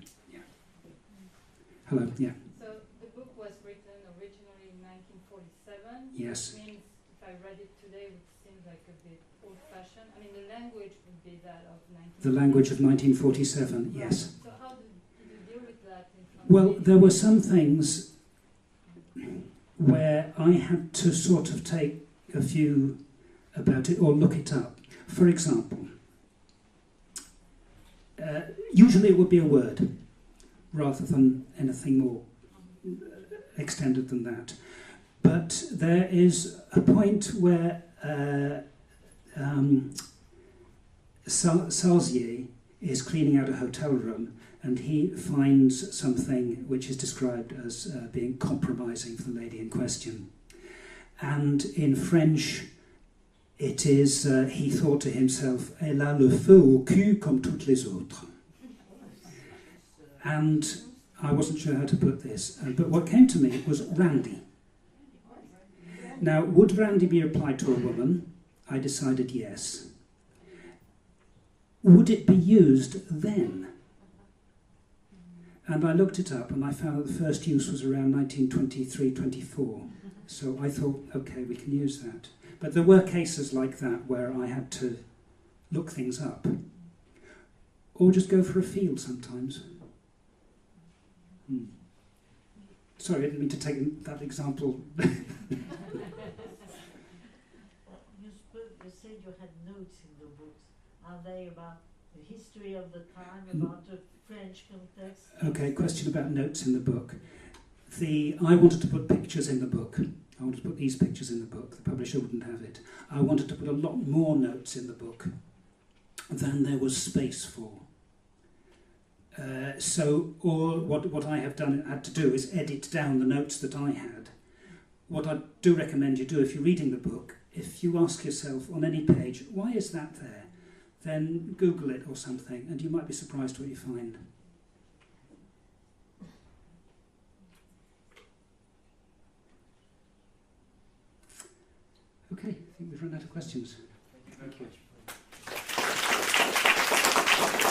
Hello, yeah. So the book was written originally in 1947. Yes. Which means if I read it today, it would seem like a bit old-fashioned. I mean, the language would be that of 1947. The language of 1947, yes. So how did you deal with that? Well, there were some things where I had to sort of take a view about it or look it up. For example, usually it would be a word rather than anything more extended than that. But there is a point where Salzier is cleaning out a hotel room and he finds something which is described as being compromising for the lady in question. And in French, it is, he thought to himself, elle a le feu au cul comme toutes les autres. And I wasn't sure how to put this, but what came to me was randy. Now, would randy be applied to a woman? I decided yes. Would it be used then? And I looked it up and I found that the first use was around 1923-24. So I thought, okay, we can use that. But there were cases like that where I had to look things up. Or just go for a feel sometimes. Sorry, I didn't mean to take that example. You said you had notes in the books. Are they about the history of the time, about the French context? Okay, question about notes in the book. I wanted to put pictures in the book. I wanted to put these pictures in the book. The publisher wouldn't have it. I wanted to put a lot more notes in the book than there was space for. So what I had to do is edit down the notes that I had. What I do recommend you do if you're reading the book, if you ask yourself on any page, why is that there? Then Google it or something, and you might be surprised what you find. Okay, I think we've run out of questions. Thank you very much.